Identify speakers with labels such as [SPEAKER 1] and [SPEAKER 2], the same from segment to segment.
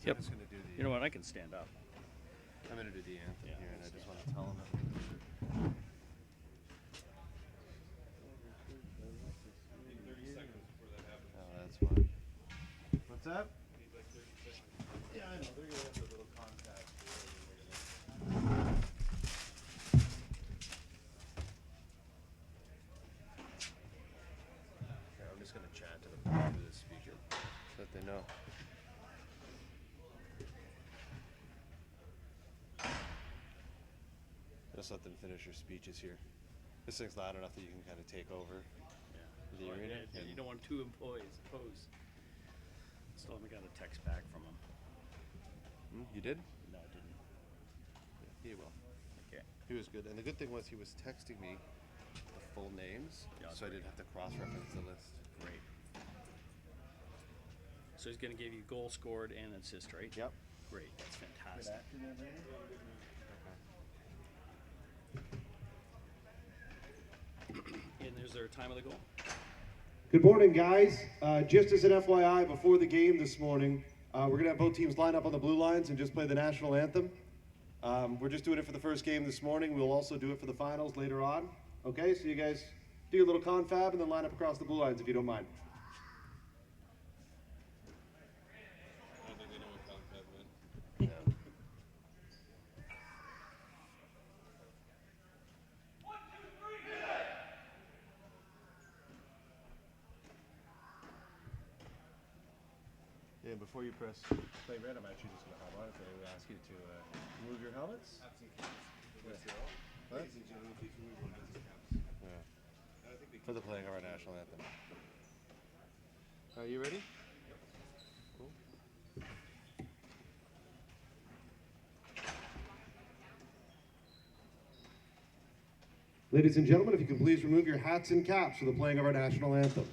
[SPEAKER 1] Yep.
[SPEAKER 2] I'm just gonna do the.
[SPEAKER 1] You know what? I can stand up.
[SPEAKER 2] I'm gonna do the anthem
[SPEAKER 1] Yeah,
[SPEAKER 2] here, and I
[SPEAKER 1] stand
[SPEAKER 2] just want to tell him. Oh, that's fine. What's up? Yeah, I know. They're gonna have a little contact. Here, I'm just gonna chat to them through the speaker so that they know. Just let them finish your speeches here. This thing's loud enough that you can kind of take over the arena.
[SPEAKER 1] Yeah, you don't want two employees opposed. Still haven't got a text back from him.
[SPEAKER 2] You did?
[SPEAKER 1] No, I didn't.
[SPEAKER 2] Yeah, he will.
[SPEAKER 1] Okay.
[SPEAKER 2] He was good. And the good thing was he was texting me the full names, so I didn't have to cross-reference the list.
[SPEAKER 1] Great. So he's going to give you goal scored and assist, right?
[SPEAKER 2] Yep.
[SPEAKER 1] Great. That's fantastic. And is there a time of the goal?
[SPEAKER 3] Good morning, guys. Just as an FYI, before the game this morning, we're going to have both teams line up on the blue lines and just play the national anthem. We're just doing it for the first game this morning. We'll also do it for the finals later on. Okay, so you guys do your little confab and then line up across the blue lines if you don't mind.
[SPEAKER 2] I don't think they know what confab meant. No. Yeah, before you press play red, I'm actually just going to hop on it. They will ask you to remove your helmets. What? Yeah. For the playing of our national anthem. Are you ready? Cool.
[SPEAKER 3] Ladies and gentlemen, if you can please remove your hats and caps for the playing of our national anthem.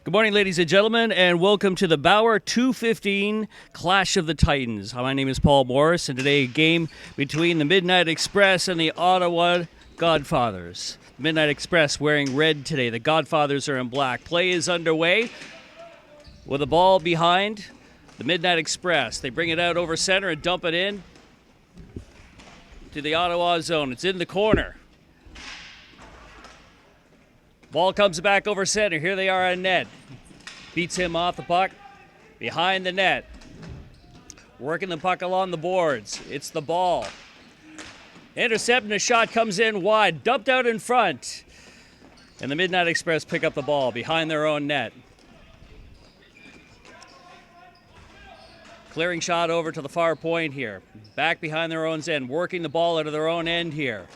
[SPEAKER 1] Good morning, ladies and gentlemen, and welcome to the Bauer 215 Clash of the Titans. My name is Paul Morris, and today a game between the Midnight Express and the Ottawa Godfathers. Midnight Express wearing red today. The Godfathers are in black. Play is underway with a ball behind the Midnight Express. They bring it out over center and dump it in to the Ottawa zone. It's in the corner. Ball comes back over center. Here they are on net. Beats him off the puck. Behind the net. Working the puck along the boards. It's the ball. Intercepting, a shot comes in wide. Dumped out in front. And the Midnight Express pick up the ball behind their own net. Clearing shot over to the far point here. Back behind their own end. Working the ball out of their own end here.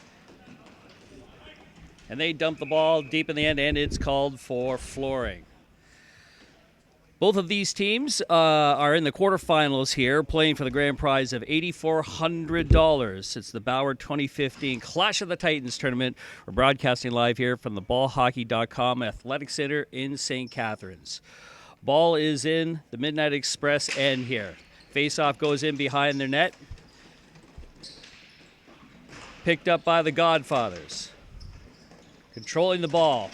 [SPEAKER 1] And they dump the ball deep in the end, and it's called for flooring. Both of these teams are in the quarterfinals here, playing for the grand prize of $8,400. It's the Bauer 2015 Clash of the Titans tournament. We're broadcasting live here from the Ballhockey.com Athletic Center in St. Catharines. Ball is in the Midnight Express end here. Face-off goes in behind their net. Picked up by the Godfathers. Controlling the ball.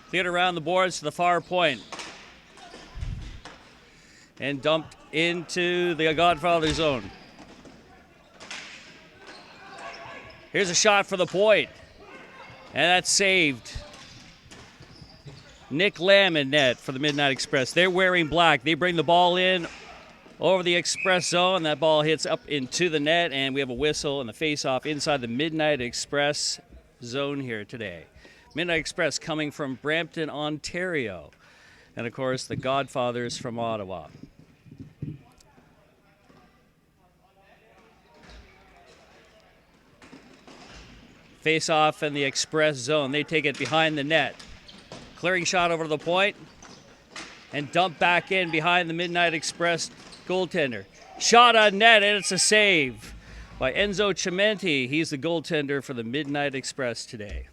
[SPEAKER 1] Cleared around the boards to the far point. And dumped into the Godfather zone. Here's a shot for the point. And that's saved. Nick Lamb in net for the Midnight Express. They're wearing black. They bring the ball in over the Express zone. That ball hits up into the net, and we have a whistle and the face-off inside the Midnight Express zone here today. Midnight Express coming from Brampton, Ontario. And, of course, the Godfathers from Ottawa. Face-off in the Express zone. They take it behind the net. Clearing shot over to the point. And dump back in behind the Midnight Express goaltender. Shot on net, and it's a save by Enzo Cimenti. He's the goaltender for the Midnight Express today.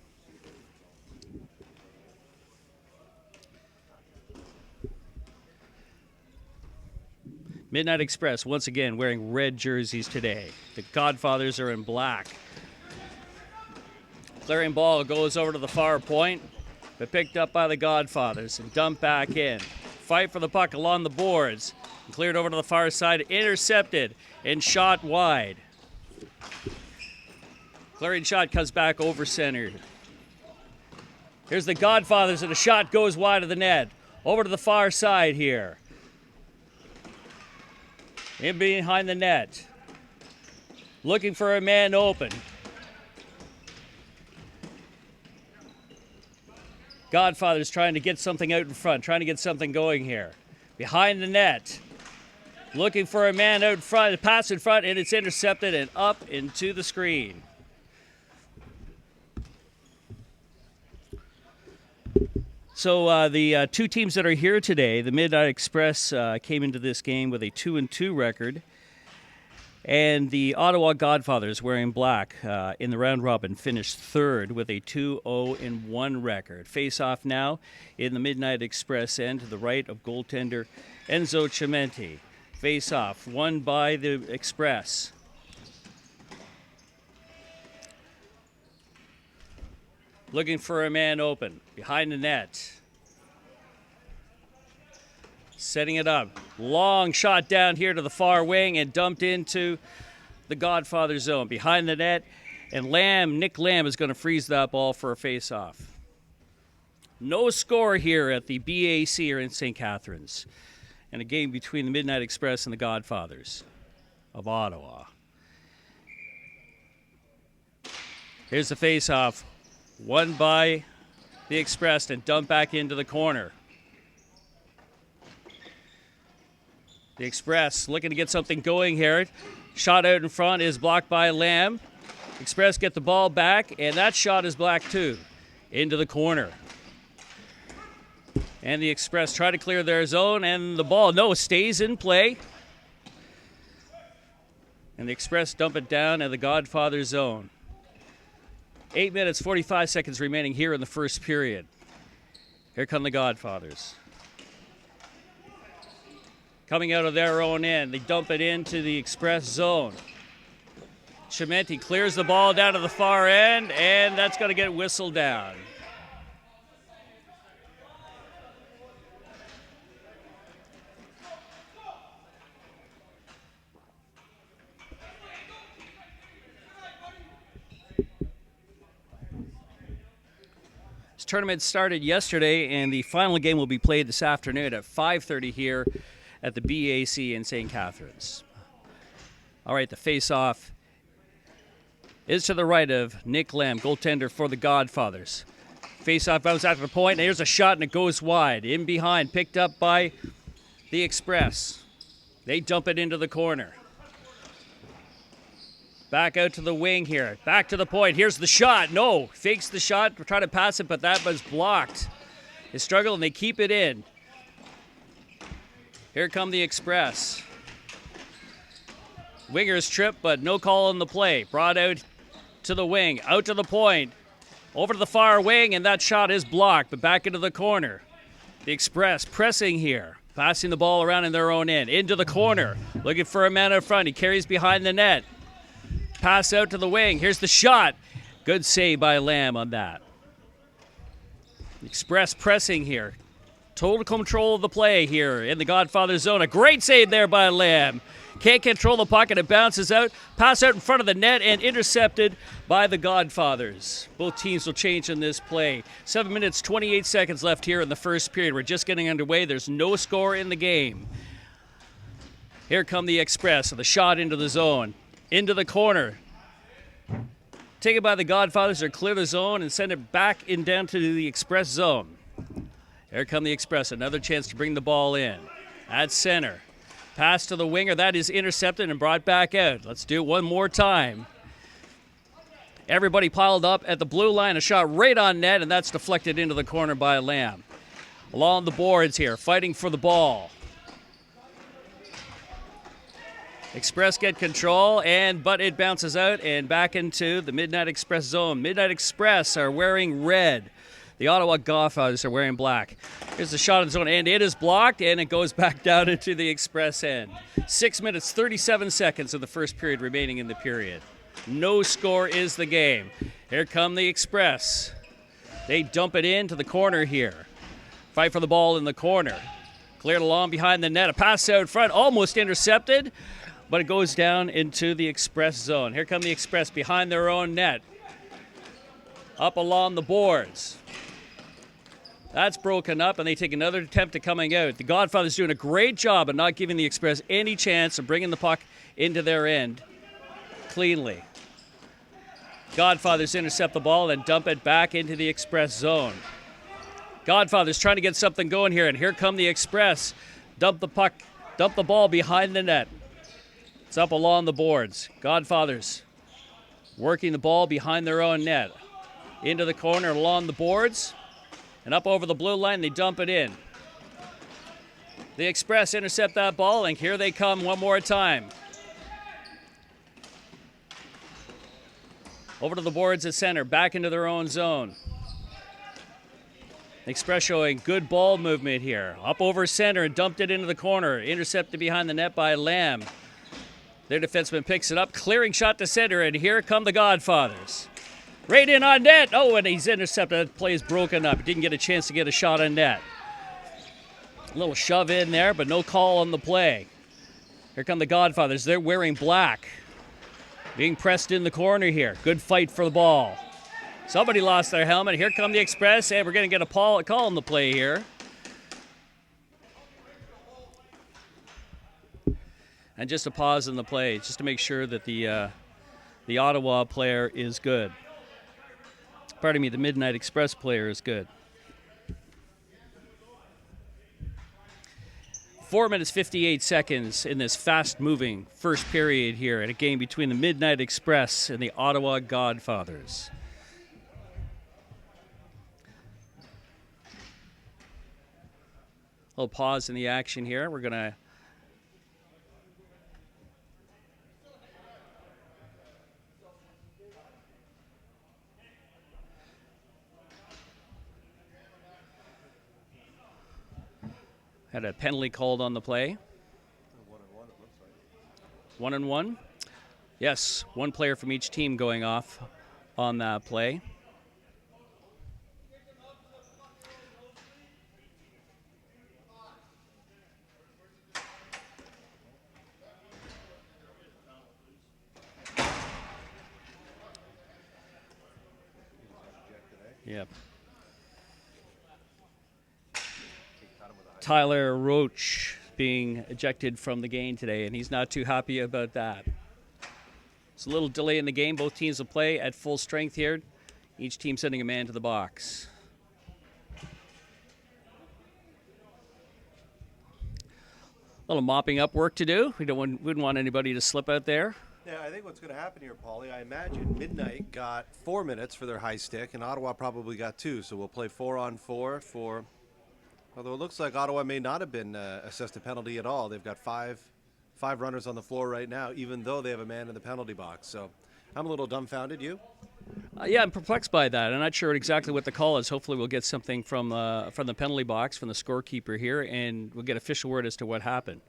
[SPEAKER 1] Midnight Express, once again, wearing red jerseys today. The Godfathers are in black. Clearing ball goes over to the far point, but picked up by the Godfathers and dumped back in. Fight for the puck along the boards. Cleared over to the far side, intercepted, and shot wide. Clearing shot comes back over center. Here's the Godfathers, and a shot goes wide of the net. Over to the far side here. In behind the net. Looking for a man open. Godfathers trying to get something out in front, trying to get something going here. Behind the net. Looking for a man out in front, pass in front, and it's intercepted and up into the screen. So the two teams that are here today, the Midnight Express came into this game with a 2-2 record. And the Ottawa Godfathers, wearing black in the round robin, finished third with a 2-0-1 record. Face-off now in the Midnight Express end to the right of goaltender Enzo Cimenti. Face-off won by the Express. Looking for a man open behind the net. Setting it up. Long shot down here to the far wing and dumped into the Godfather zone. Behind the net. And Nick Lamb is going to freeze that ball for a face-off. No score here at the BAC here in St. Catharines. And a game between the Midnight Express and the Godfathers of Ottawa. Here's the face-off. Won by the Express and dumped back into the corner. The Express looking to get something going here. Shot out in front is blocked by Lamb. Express get the ball back, and that shot is blocked too. Into the corner. And the Express try to clear their zone, and the ball, stays in play. And the Express dump it down at the Godfather zone. 8 minutes, 45 seconds remaining here in the first period. Here come the Godfathers. Coming out of their own end, they dump it into the Express zone. Cimenti clears the ball down to the far end, and that's going to get whistled down. This tournament started yesterday, and the final game will be played this afternoon at 5:30 here at the BAC in St. Catharines. All right, the face-off is to the right of Nick Lamb, goaltender for the Godfathers. Face-off bounce after the point, and here's a shot, and it goes wide. In behind, picked up by the Express. They dump it into the corner. Back out to the wing here. Back to the point. Here's the shot. No. Fakes the shot. Try to pass it, but that was blocked. They struggle, and they keep it in. Here come the Express. Winger's trip, but no call on the play. Brought out to the wing. Out to the point. Over to the far wing, and that shot is blocked, but back into the corner. The Express pressing here. Passing the ball around in their own end. Into the corner. Looking for a man up front. He carries behind the net. Pass out to the wing. Here's the shot. Good save by Lamb on that. Express pressing here. Total control of the play here in the Godfather zone. A great save there by Lamb. Can't control the puck, and it bounces out. Pass out in front of the net and intercepted by the Godfathers. Both teams will change in this play. 7 minutes, 28 seconds left here in the first period. We're just getting underway. There's no score in the game. Here come the Express. The shot into the zone. Into the corner. Taken by the Godfathers to clear the zone and send it back in down to the Express zone. Here come the Express. Another chance to bring the ball in. At center. Pass to the winger. That is intercepted and brought back out. Let's do it one more time. Everybody piled up at the blue line. A shot right on net, and that's deflected into the corner by Lamb. Along the boards here, fighting for the ball. Express get control, but it bounces out and back into the Midnight Express zone. Midnight Express are wearing red. The Ottawa Godfathers are wearing black. Here's the shot in zone, and it is blocked, and it goes back down into the Express end. 6 minutes, 37 seconds of the first period remaining in the period. No score is the game. Here come the Express. They dump it into the corner here. Fight for the ball in the corner. Cleared along behind the net. A pass out front, almost intercepted, but it goes down into the Express zone. Here come the Express behind their own net. Up along the boards. That's broken up, and they take another attempt at coming out. The Godfathers doing a great job of not giving the Express any chance of bringing the puck into their end cleanly. Godfathers intercept the ball and dump it back into the Express zone. Godfathers trying to get something going here, and here come the Express. Dump the ball behind the net. It's up along the boards. Godfathers working the ball behind their own net. Into the corner along the boards. And up over the blue line, they dump it in. The Express intercept that ball, and here they come one more time. Over to the boards at center, back into their own zone. Express showing good ball movement here. Up over center and dumped it into the corner. Intercepted behind the net by Lamb. Their defenseman picks it up, clearing shot to center, and here come the Godfathers. Right in on net. Oh, and he's intercepted. The play is broken up. He didn't get a chance to get a shot on net. A little shove in there, but no call on the play. Here come the Godfathers. They're wearing black. Being pressed in the corner here. Good fight for the ball. Somebody lost their helmet. Here come the Express, and we're going to get a call on the play here. And just a pause in the play, just to make sure that the Ottawa player is good. Pardon me, the Midnight Express player is good. 4 minutes, 58 seconds in this fast-moving first period here at a game between the Midnight Express and the Ottawa Godfathers. A little pause in the action here. We're going to had a penalty called on the play.
[SPEAKER 2] 1-1, it looks like.
[SPEAKER 1] 1-1. Yes, one player from each team going off on that play. Yeah. Tyler Roach being ejected from the game today, and he's not too happy about that. It's a little delay in the game. Both teams will play at full strength here. Each team sending a man to the box. A little mopping up work to do. Wouldn't want anybody to slip out there.
[SPEAKER 2] Yeah, I think what's going to happen here, Paulie, I imagine Midnight got 4 minutes for their high stick, and Ottawa probably got 2. So we'll play 4-on-4 for. Although it looks like Ottawa may not have been assessed a penalty at all. They've got five runners on the floor right now, even though they have a man in the penalty box. So I'm a little dumbfounded. You?
[SPEAKER 1] Yeah, I'm perplexed by that. I'm not sure exactly what the call is. Hopefully we'll get something from the penalty box, from the scorekeeper here, and we'll get official word as to what happened.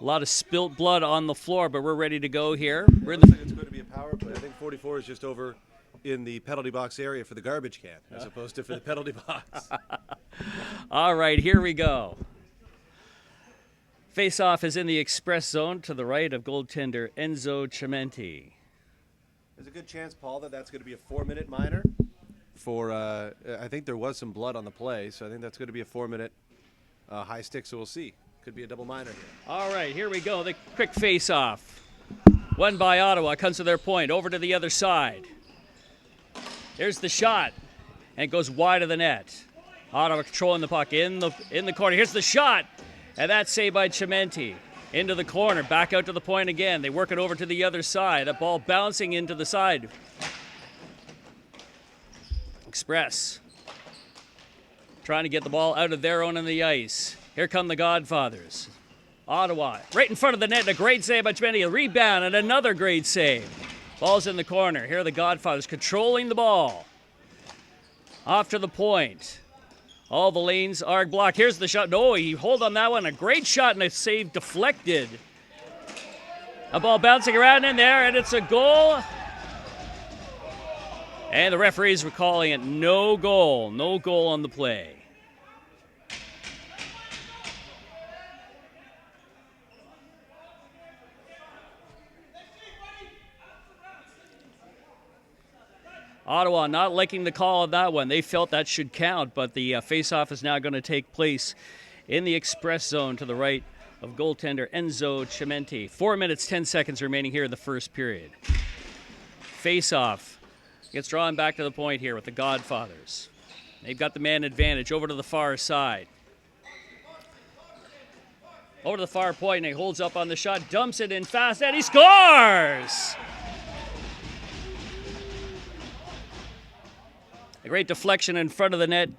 [SPEAKER 1] A lot of spilt blood on the floor, but we're ready to go here.
[SPEAKER 2] It looks like it's going to be a power play. I think 44 is just over in the penalty box area for the garbage can, as opposed to for the penalty box.
[SPEAKER 1] All right, here we go. Face-off is in the express zone to the right of goaltender Enzo Cimenti.
[SPEAKER 2] There's a good chance, Paul, that that's going to be a 4-minute minor. I think there was some blood on the play, so I think that's going to be a 4-minute high stick, so we'll see. Could be a double minor here.
[SPEAKER 1] All right, here we go. The quick face-off. Won by Ottawa. Comes to their point. Over to the other side. There's the shot. And it goes wide of the net. Ottawa controlling the puck in the corner. Here's the shot. And that's saved by Cimenti. Into the corner. Back out to the point again. They work it over to the other side. That ball bouncing into the side. Express. Trying to get the ball out of their own on the ice. Here come the Godfathers. Ottawa, right in front of the net, a great save by Cimenti. A rebound and another great save. Ball's in the corner. Here are the Godfathers controlling the ball. Off to the point. All the lanes are blocked. Here's the shot. No, he hold on that one. A great shot and a save deflected. A ball bouncing around in there, and it's a goal. And the referees were calling it no goal. No goal on the play. Ottawa not liking the call of that one. They felt that should count, but the face-off is now going to take place in the express zone to the right of goaltender Enzo Cimenti. 4 minutes, 10 seconds remaining here in the first period. Face-off gets drawn back to the point here with the Godfathers. They've got the man advantage over to the far side. Over to the far point, and he holds up on the shot, dumps it in fast, and he scores! A great deflection in front of the net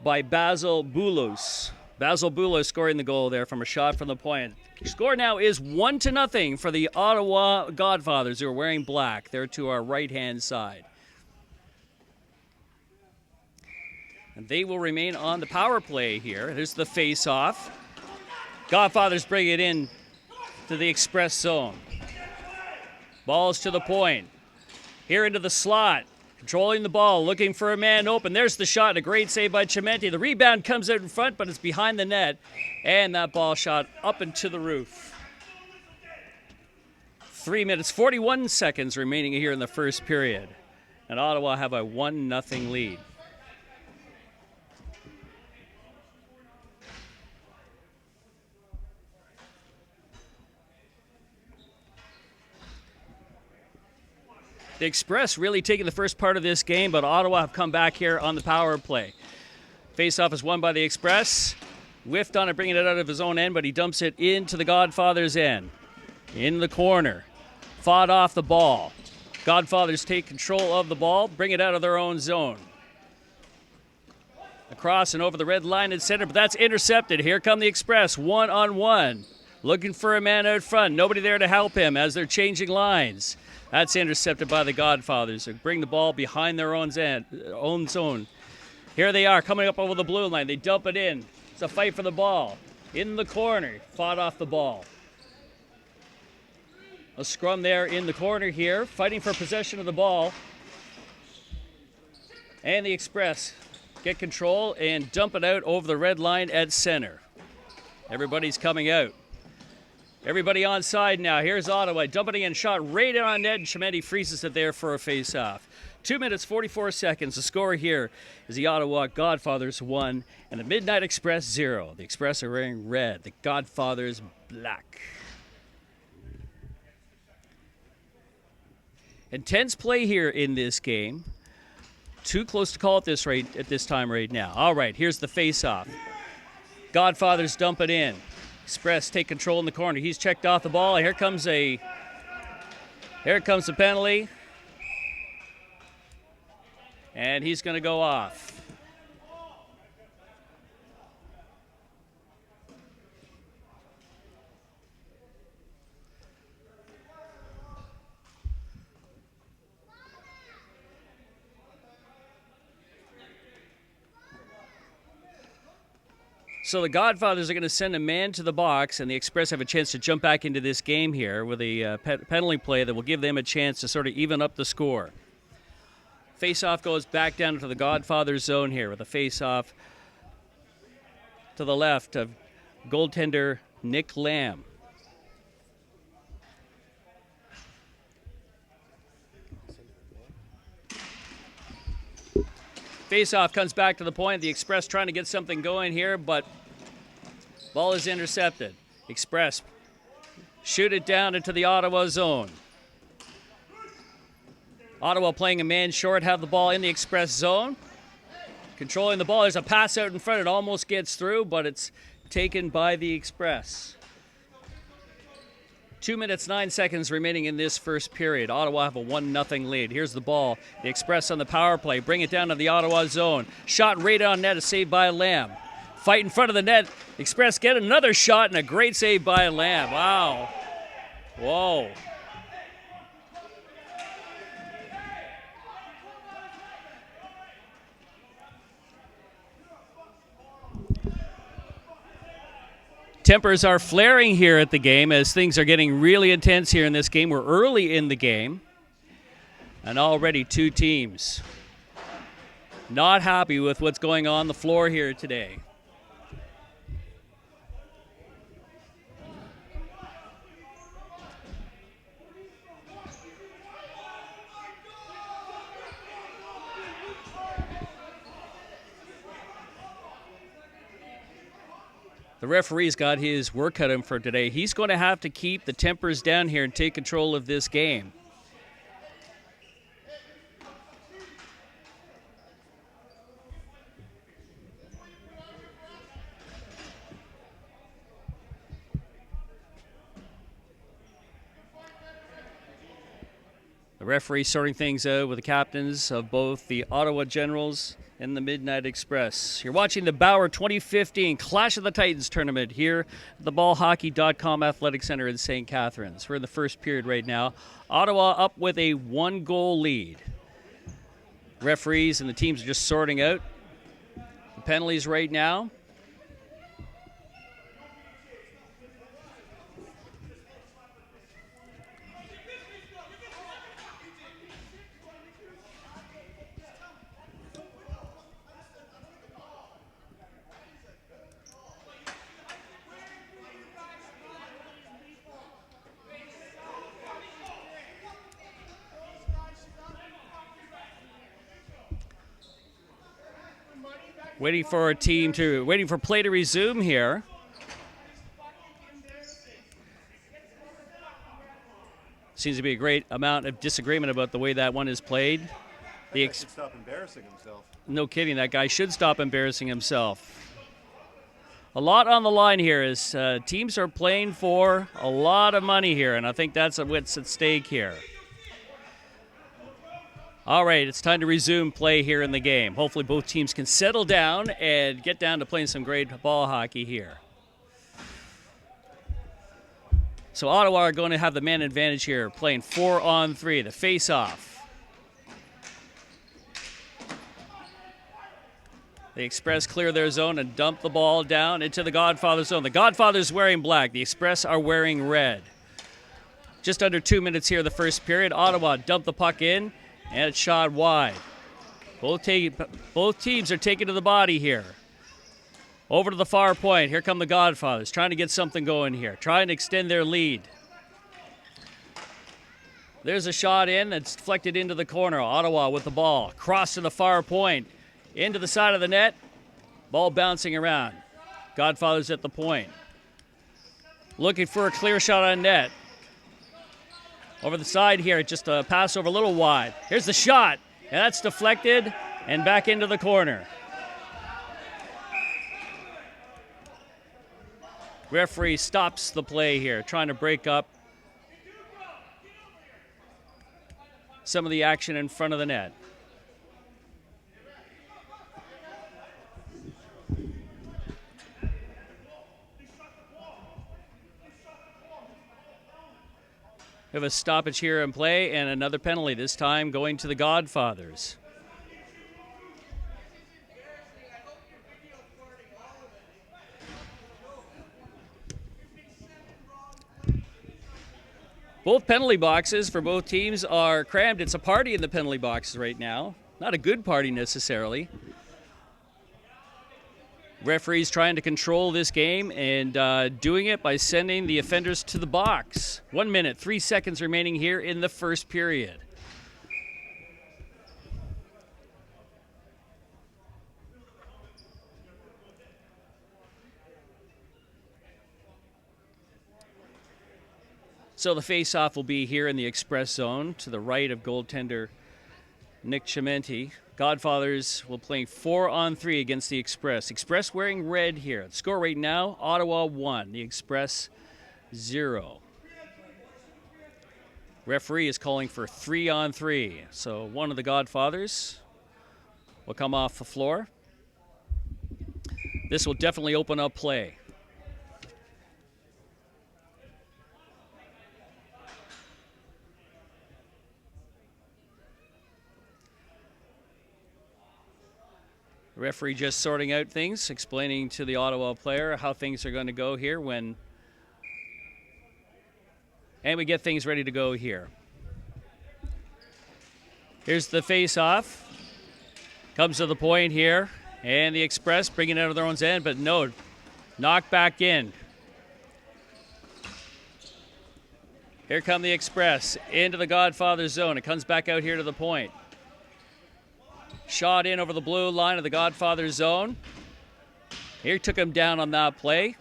[SPEAKER 1] by Basil Boulos. Basil Boulos scoring the goal there from a shot from the point. Score now is 1-0 for the Ottawa Godfathers, who are wearing black. They're to our right-hand side. And they will remain on the power play here. There's the face-off. Godfathers bring it in to the express zone. Ball's to the point. Here into the slot. Controlling the ball, looking for a man open. There's the shot, a great save by Cimenti. The rebound comes out in front, but it's behind the net. And that ball shot up into the roof. 3 minutes, 41 seconds remaining here in the first period. And Ottawa have a 1-0 lead. The Express really taking the first part of this game, but Ottawa have come back here on the power play. Face-off is won by the Express. Whiffed on it, bringing it out of his own end, but he dumps it into the Godfathers' end. In the corner. Fought off the ball. Godfathers take control of the ball, bring it out of their own zone. Across and over the red line in center, but that's intercepted. Here come the Express, one-on-one. Looking for a man out front. Nobody there to help him as they're changing lines. That's intercepted by the Godfathers. They bring the ball behind their own zone. Here they are coming up over the blue line. They dump it in. It's a fight for the ball. In the corner. Fought off the ball. A scrum there in the corner here. Fighting for possession of the ball. And the Express get control and dump it out over the red line at center. Everybody's coming out. Everybody on side now. Here's Ottawa dumping in, shot right on net, and Cimenti freezes it there for a face-off. 2 minutes, 44 seconds. The score here is the Ottawa Godfathers 1 and the Midnight Express 0. The Express are wearing red, the Godfathers black. Intense play here in this game. Too close to call it at this time right now. All right, here's the face-off. Godfathers dump it in. Express take control in the corner. He's checked off the ball. Here comes the penalty. And he's going to go off. So the Godfathers are going to send a man to the box, and the Express have a chance to jump back into this game here with a penalty play that will give them a chance to sort of even up the score. Face-off goes back down into the Godfathers zone here with a face-off to the left of goaltender Nick Lamb. Face-off comes back to the point. The Express trying to get something going here, but ball is intercepted. Express shoot it down into the Ottawa zone. Ottawa playing a man short, have the ball in the Express zone. Controlling the ball. There's a pass out in front. It almost gets through, but it's taken by the Express. 2 minutes, 9 seconds remaining in this first period. Ottawa have a 1-0 lead. Here's the ball. The Express on the power play. Bring it down to the Ottawa zone. Shot right on net. A save by Lamb. Fight in front of the net. Express get another shot and a great save by Lamb. Wow. Whoa. Tempers are flaring here at the game as things are getting really intense here in this game. We're early in the game, and already two teams not happy with what's going on the floor here today. The referee's got his work cut him for today. He's going to have to keep the tempers down here and take control of this game. The referee sorting things out with the captains of both the Ottawa Generals and the Midnight Express. You're watching the Bauer 2015 Clash of the Titans tournament here at the Ballhockey.com Athletic Center in St. Catharines. We're in the first period right now. Ottawa up with a 1-goal lead. Referees and the teams are just sorting out the penalties right now. Waiting for play to resume here. Seems to be a great amount of disagreement about the way that one is played.
[SPEAKER 2] He should stop embarrassing himself.
[SPEAKER 1] No kidding, that guy should stop embarrassing himself. A lot on the line here as teams are playing for a lot of money here, and I think that's what's at stake here. All right, it's time to resume play here in the game. Hopefully both teams can settle down and get down to playing some great ball hockey here. So Ottawa are going to have the man advantage here, playing 4-on-3, the face-off. The Express clear their zone and dump the ball down into the Godfathers zone. The Godfathers wearing black. The Express are wearing red. Just under 2 minutes here in the first period. Ottawa dump the puck in. And it's shot wide. Both teams are taken to the body here. Over to the far point. Here come the Godfathers, trying to get something going here, trying to extend their lead. There's a shot in that's deflected into the corner. Ottawa with the ball. Cross to the far point. Into the side of the net. Ball bouncing around. Godfathers at the point. Looking for a clear shot on net. Over the side here, just a pass over a little wide. Here's the shot. And that's deflected and back into the corner. Referee stops the play here, trying to break up some of the action in front of the net. We have a stoppage here in play and another penalty, this time going to the Godfathers. Both penalty boxes for both teams are crammed. It's a party in the penalty boxes right now. Not a good party necessarily. Referees trying to control this game and doing it by sending the offenders to the box. 1 minute, 3 seconds remaining here in the first period. So the face-off will be here in the express zone to the right of goaltender Nick Chimenti. Godfathers will play 4-on-3 against the Express. Express wearing red here. The score right now, Ottawa 1, the Express 0. Referee is calling for 3-on-3. So one of the Godfathers will come off the floor. This will definitely open up play. The referee just sorting out things, explaining to the Ottawa player how things are going to go here and we get things ready to go here. Here's the face-off. Comes to the point here, and the Express bring it out of their own end, but no, knocked back in. Here come the Express into the Godfather zone. It comes back out here to the point. Shot in over the blue line of the Godfather zone. Here took him down on that play.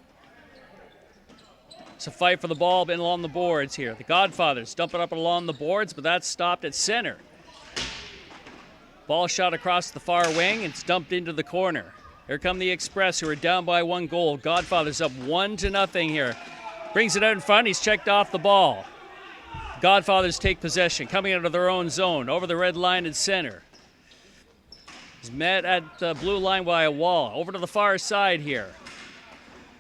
[SPEAKER 1] It's a fight for the ball along the boards here. The Godfathers dump it up along the boards, but that's stopped at center. Ball shot across the far wing. It's dumped into the corner. Here come the Express, who are down by 1 goal. Godfathers up 1-0 here. Brings it out in front. He's checked off the ball. Godfathers take possession, coming out of their own zone, over the red line in center. He's met at the blue line by a wall. Over to the far side here.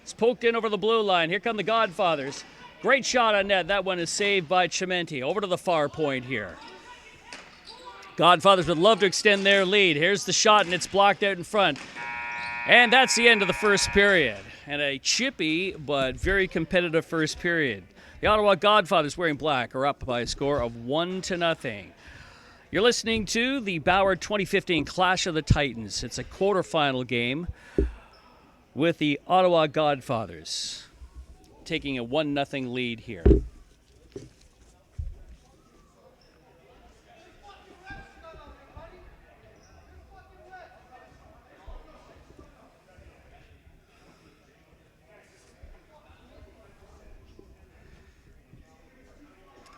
[SPEAKER 1] It's poked in over the blue line. Here come the Godfathers. Great shot on net. That one is saved by Chimenti. Over to the far point here. Godfathers would love to extend their lead. Here's the shot, and it's blocked out in front. And that's the end of the first period. And a chippy but very competitive first period. The Ottawa Godfathers, wearing black, are up by a score of 1-0. You're listening to the Bauer 2015 Clash of the Titans. It's a quarterfinal game with the Ottawa Godfathers taking a 1-0 lead here.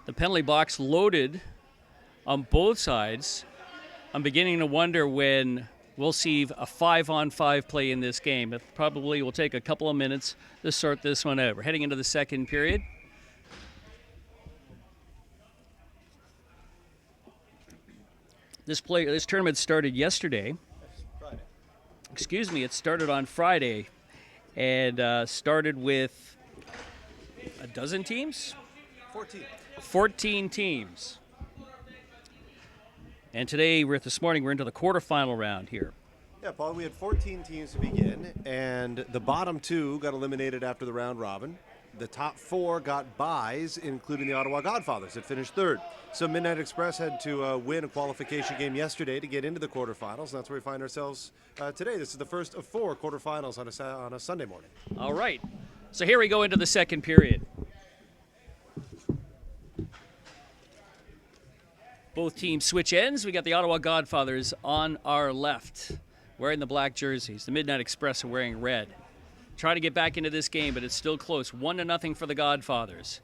[SPEAKER 1] The penalty box loaded on both sides. I'm beginning to wonder when we'll see a 5-on-5 play in this game. It probably will take a couple of minutes to sort this one out. We're heading into the second period. This tournament started yesterday.
[SPEAKER 2] Friday.
[SPEAKER 1] Excuse me, it started on Friday and started with a dozen teams?
[SPEAKER 2] 14.
[SPEAKER 1] 14 teams. And today, this morning, we're into the quarterfinal round here.
[SPEAKER 2] Yeah, Paul, we had 14 teams to begin, and the bottom 2 got eliminated after the round robin. The top 4 got byes, including the Ottawa Godfathers that finished 3rd. So Midnight Express had to win a qualification game yesterday to get into the quarterfinals, and that's where we find ourselves today. This is the first of 4 quarterfinals on a Sunday morning.
[SPEAKER 1] All right. So here we go into the second period. Both teams switch ends. We got the Ottawa Godfathers on our left, wearing the black jerseys. The Midnight Express are wearing red. Try to get back into this game, but it's still close. 1-0 for the Godfathers.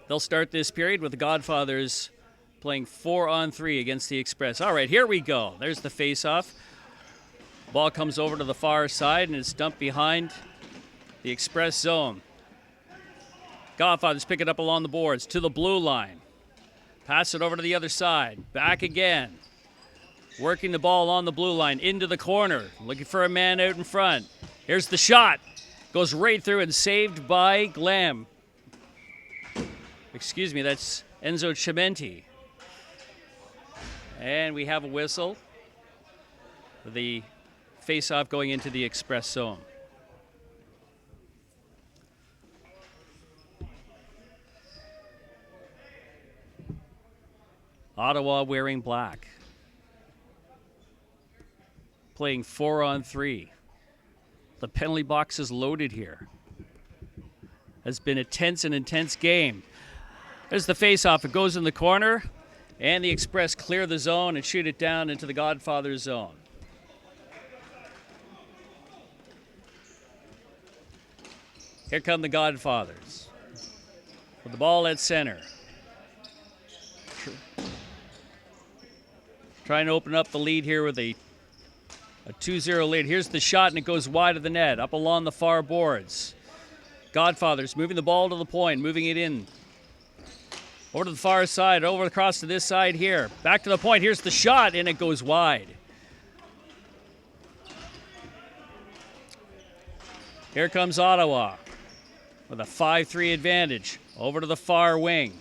[SPEAKER 1] They'll start this period with the Godfathers playing 4-on-3 against the Express. All right, here we go. There's the face-off. Ball comes over to the far side and it's dumped behind the Express zone. Godfathers pick it up along the boards to the blue line. Pass it over to the other side. Back again. Working the ball on the blue line into the corner. Looking for a man out in front. Here's the shot. Goes right through and saved by Glam. Excuse me, that's Enzo Cimenti. And we have a whistle. The face-off going into the Express zone. Ottawa wearing black. Playing 4-on-3. The penalty box is loaded here. Has been a tense and intense game. There's the face-off. It goes in the corner, and the Express clear the zone and shoot it down into the Godfathers zone. Here come the Godfathers with the ball at center. Trying to open up the lead here with a 2-0 lead. Here's the shot, and it goes wide of the net, up along the far boards. Godfathers moving the ball to the point, moving it in. Over to the far side, over across to this side here. Back to the point, here's the shot, and it goes wide. Here comes Ottawa with a 5-3 advantage. Over to the far wing.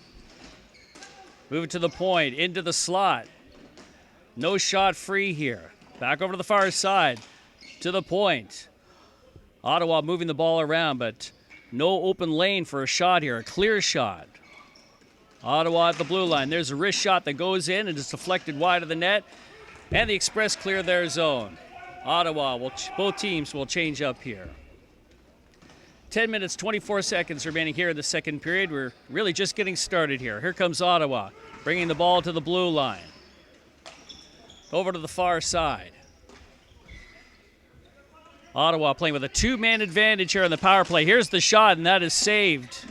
[SPEAKER 1] Move it to the point, into the slot. No shot free here. Back over to the far side, to the point. Ottawa moving the ball around, but no open lane for a shot here, a clear shot. Ottawa at the blue line. There's a wrist shot that goes in and is deflected wide of the net. And the Express clear their zone. Ottawa, both teams will change up here. 10 minutes, 24 seconds remaining here in the second period. We're really just getting started here. Here comes Ottawa, bringing the ball to the blue line. Over to the far side. Ottawa playing with a two-man advantage here on the power play. Here's the shot, and that is saved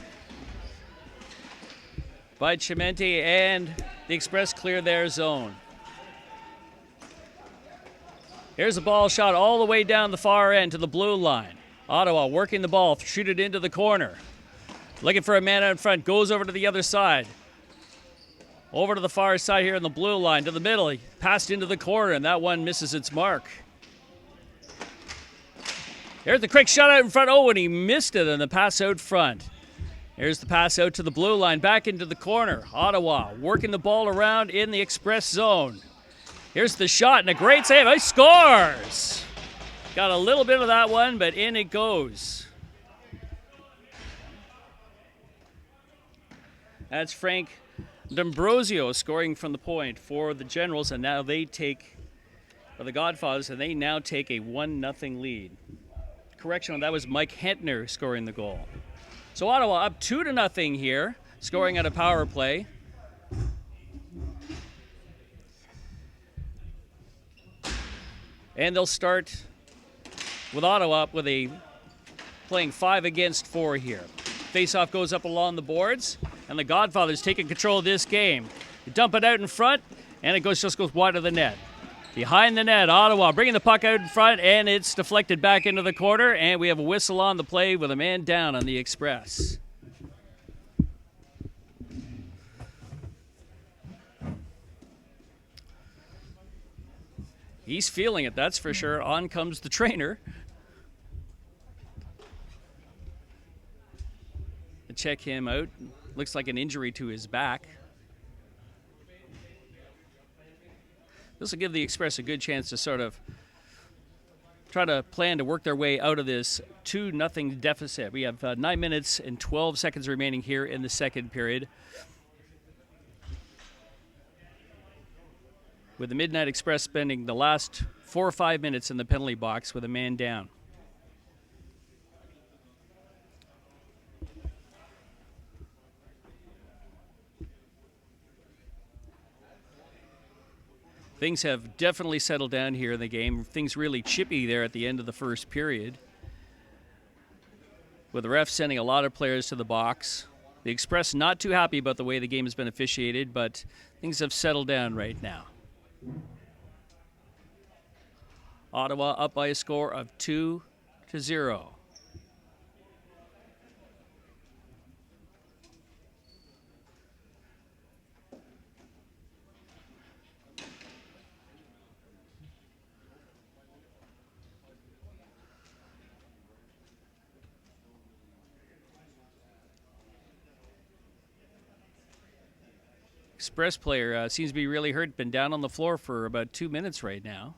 [SPEAKER 1] by Cimenti, and the Express clear their zone. Here's a ball shot all the way down the far end to the blue line. Ottawa working the ball, shoot it into the corner. Looking for a man out in front, goes over to the other side. Over to the far side here in the blue line, to the middle. He passed into the corner, and that one misses its mark. Here's the quick shot out in front. Oh, and he missed it on the pass out front. Here's the pass out to the blue line, back into the corner. Ottawa working the ball around in the Express zone. Here's the shot, and a great save. He scores! Got a little bit of that one, but in it goes. That's Frank D'Ambrosio scoring from the point for the Generals, and now they take, for the Godfathers, and they now take a 1-0 lead. Correction, that was Mike Hentner scoring the goal. So Ottawa up 2-0 here, scoring at a power play. And they'll start with Ottawa up with playing 5 against 4 here. Faceoff goes up along the boards, and the Godfathers taking control of this game. They dump it out in front, and it just goes wide of the net. Behind the net, Ottawa bringing the puck out in front, and it's deflected back into the corner, and we have a whistle on the play with a man down on the Express. He's feeling it, that's for sure. On comes the trainer to check him out. Looks like an injury to his back. This will give the Express a good chance to sort of try to plan to work their way out of this 2-0 deficit. We have 9 minutes and 12 seconds remaining here in the second period. with the Midnight Express spending the last 4 or 5 minutes in the penalty box with a man down. Things have definitely settled down here in the game. Things really chippy there at the end of the first period, with the ref sending a lot of players to the box. The Express not too happy about the way the game has been officiated, but things have settled down right now. Ottawa up by a score of 2-0. Express player seems to be really hurt. Been down on the floor for about 2 minutes right now.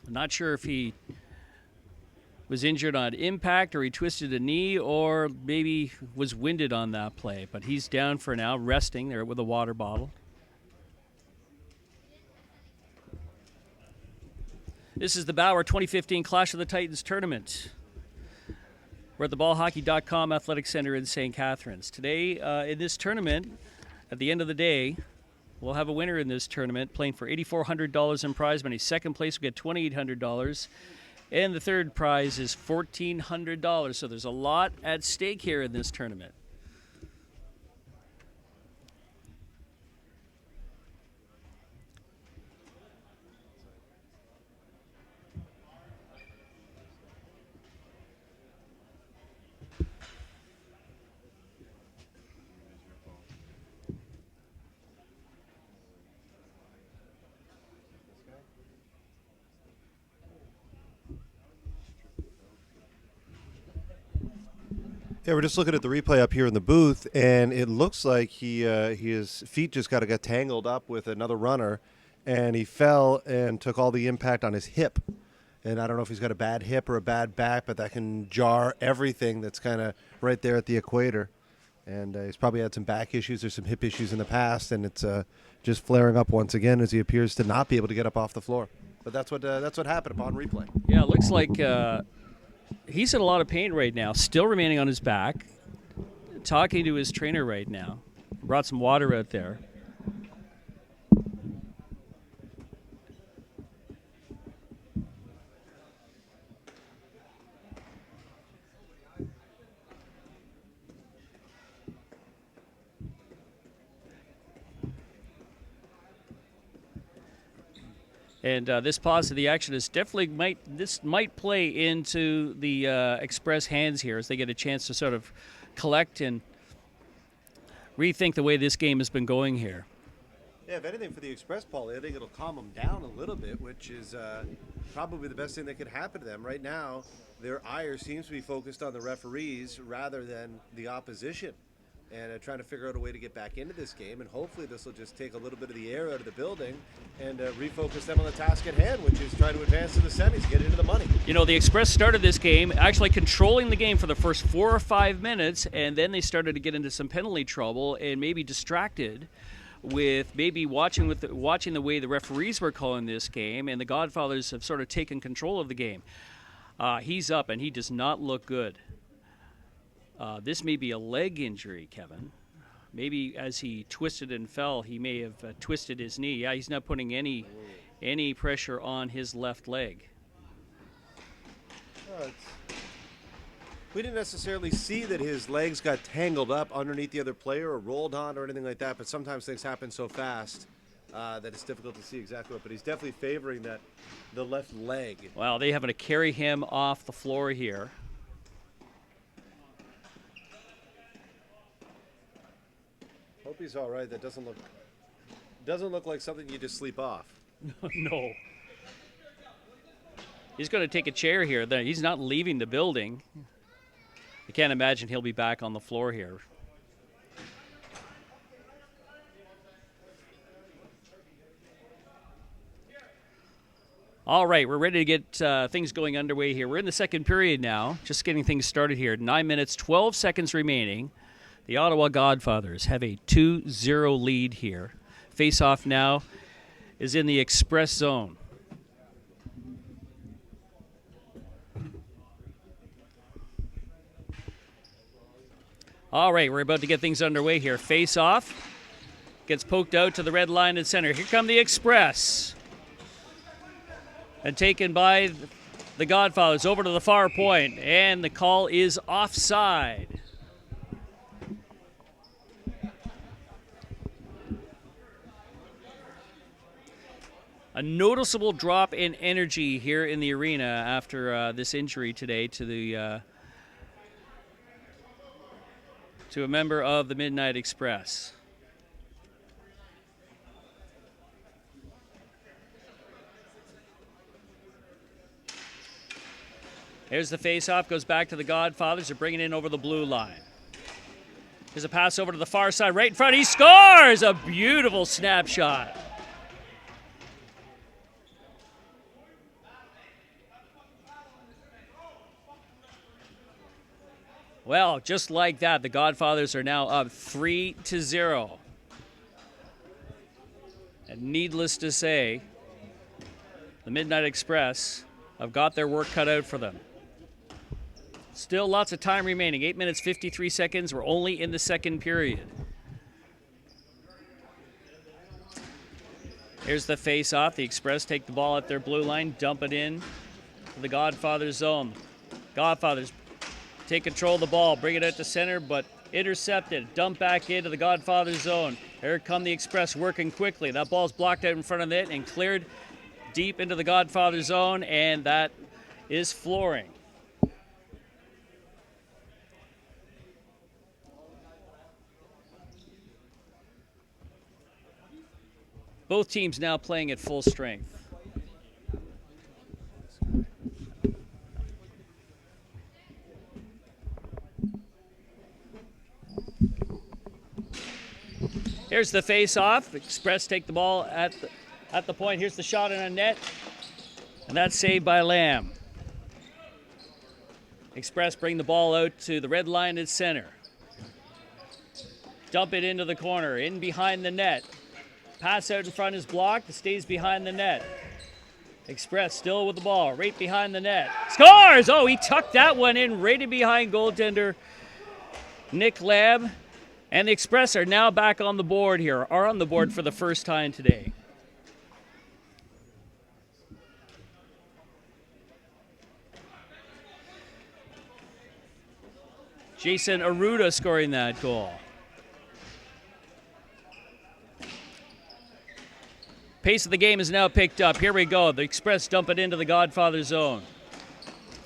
[SPEAKER 1] I'm not sure if he was injured on impact or he twisted a knee or maybe was winded on that play. But he's down for now, resting there with a water bottle. This is the Bauer 2015 Clash of the Titans tournament. We're at the Ballhockey.com Athletic Center in St. Catharines. Today, in this tournament, at the end of the day, we'll have a winner in this tournament playing for $8,400 in prize money. Second place will get $2,800. And the third prize is $1,400. So there's a lot at stake here in this tournament.
[SPEAKER 2] Yeah, we're just looking at the replay up here in the booth, and it looks like his feet just got tangled up with another runner, and he fell and took all the impact on his hip. And I don't know if he's got a bad hip or a bad back, but that can jar everything that's kind of right there at the equator. And he's probably had some back issues or some hip issues in the past, and it's just flaring up once again as he appears to not be able to get up off the floor. But that's what happened upon replay.
[SPEAKER 1] Yeah, it looks like he's in a lot of pain right now, still remaining on his back, talking to his trainer right now. Brought some water out there. And this pause of the action is definitely might play into the Express hands here as they get a chance to sort of collect and rethink the way this game has been going here.
[SPEAKER 2] Yeah, if anything for the Express, Paul, I think it'll calm them down a little bit, which is probably the best thing that could happen to them. Right now, their ire seems to be focused on the referees rather than the opposition, and trying to figure out a way to get back into this game, and hopefully this will just take a little bit of the air out of the building and refocus them on the task at hand, which is trying to advance to the semis, get into the money.
[SPEAKER 1] You know, the Express started this game actually controlling the game for the first 4 or 5 minutes, and then they started to get into some penalty trouble and maybe distracted with maybe watching the way the referees were calling this game, and the Godfathers have sort of taken control of the game. He's up, and he does not look good. This may be a leg injury, Kevin. Maybe as he twisted and fell, he may have twisted his knee. Yeah, he's not putting any pressure on his left leg.
[SPEAKER 2] We didn't necessarily see that his legs got tangled up underneath the other player or rolled on or anything like that, but sometimes things happen so fast that it's difficult to see exactly what. But he's definitely favoring the left leg.
[SPEAKER 1] Wow, they having to carry him off the floor here.
[SPEAKER 2] Hope he's all right. That doesn't look like something you just sleep off.
[SPEAKER 1] No. He's going to take a chair here. He's not leaving the building. I can't imagine he'll be back on the floor here. All right, we're ready to get things going underway here. We're in the second period now, just getting things started here. 9 minutes, 12 seconds remaining. The Ottawa Godfathers have a 2-0 lead here. Face-off now is in the express zone. All right, we're about to get things underway here. Face-off gets poked out to the red line in center. Here come the Express. And taken by the Godfathers over to the far point, and the call is offside. A noticeable drop in energy here in the arena after this injury today to a member of the Midnight Express. Here's the face-off, goes back to the Godfathers. They're bringing it in over the blue line. Here's a pass over to the far side, right in front. He scores! A beautiful snapshot. Well, just like that, the Godfathers are now up 3-0. And needless to say, the Midnight Express have got their work cut out for them. Still lots of time remaining. 8 minutes, 53 seconds. We're only in the second period. Here's the face-off. The Express take the ball at their blue line, dump it in to the Godfathers zone. Godfathers take control of the ball, bring it out to center, but intercepted. Dump back into the Godfathers zone. Here come the Express working quickly. That ball's blocked out in front of it and cleared deep into the Godfathers zone, and that is flooring. Both teams now playing at full strength. Here's the face-off. Express take the ball at the point. Here's the shot in a net, and that's saved by Lamb. Express bring the ball out to the red line at center. Dump it into the corner, in behind the net. Pass out in front is blocked. It stays behind the net. Express still with the ball, right behind the net. Scores! Oh, he tucked that one in right in behind goaltender Nick Lamb. And the Express are now back on the board here, are on the board for the first time today. Jason Arruda scoring that goal. Pace of the game is now picked up. Here we go. The Express dump it into the Godfather zone.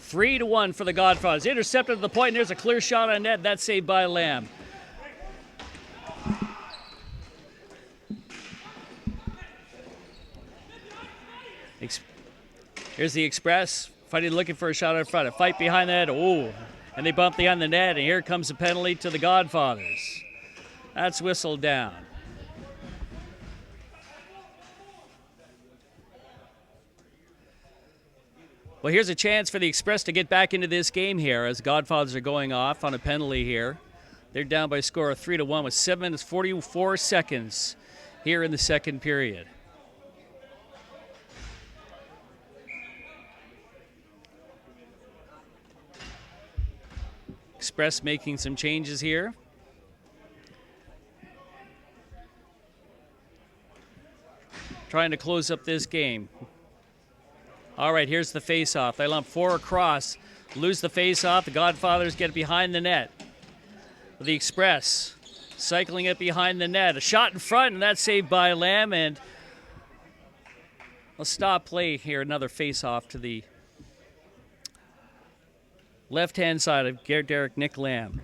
[SPEAKER 1] 3-1 for the Godfathers. Intercepted at the point, and there's a clear shot on net. That's saved by Lamb. Here's the Express fighting, looking for a shot in front. A fight behind the net. Oh, and they bump behind the net, and here comes a penalty to the Godfathers. That's whistled down. Well, here's a chance for the Express to get back into this game here as the Godfathers are going off on a penalty here. They're down by a score of 3-1 with 7 minutes, 44 seconds here in the second period. Express making some changes here. Trying to close up this game. All right, here's the face-off. They lump 4 across, lose the face-off. The Godfathers get behind the net. The Express cycling it behind the net. A shot in front, and that's saved by Lamb. And a stop play here. Another face-off to the left-hand side of Derek Nick Lamb.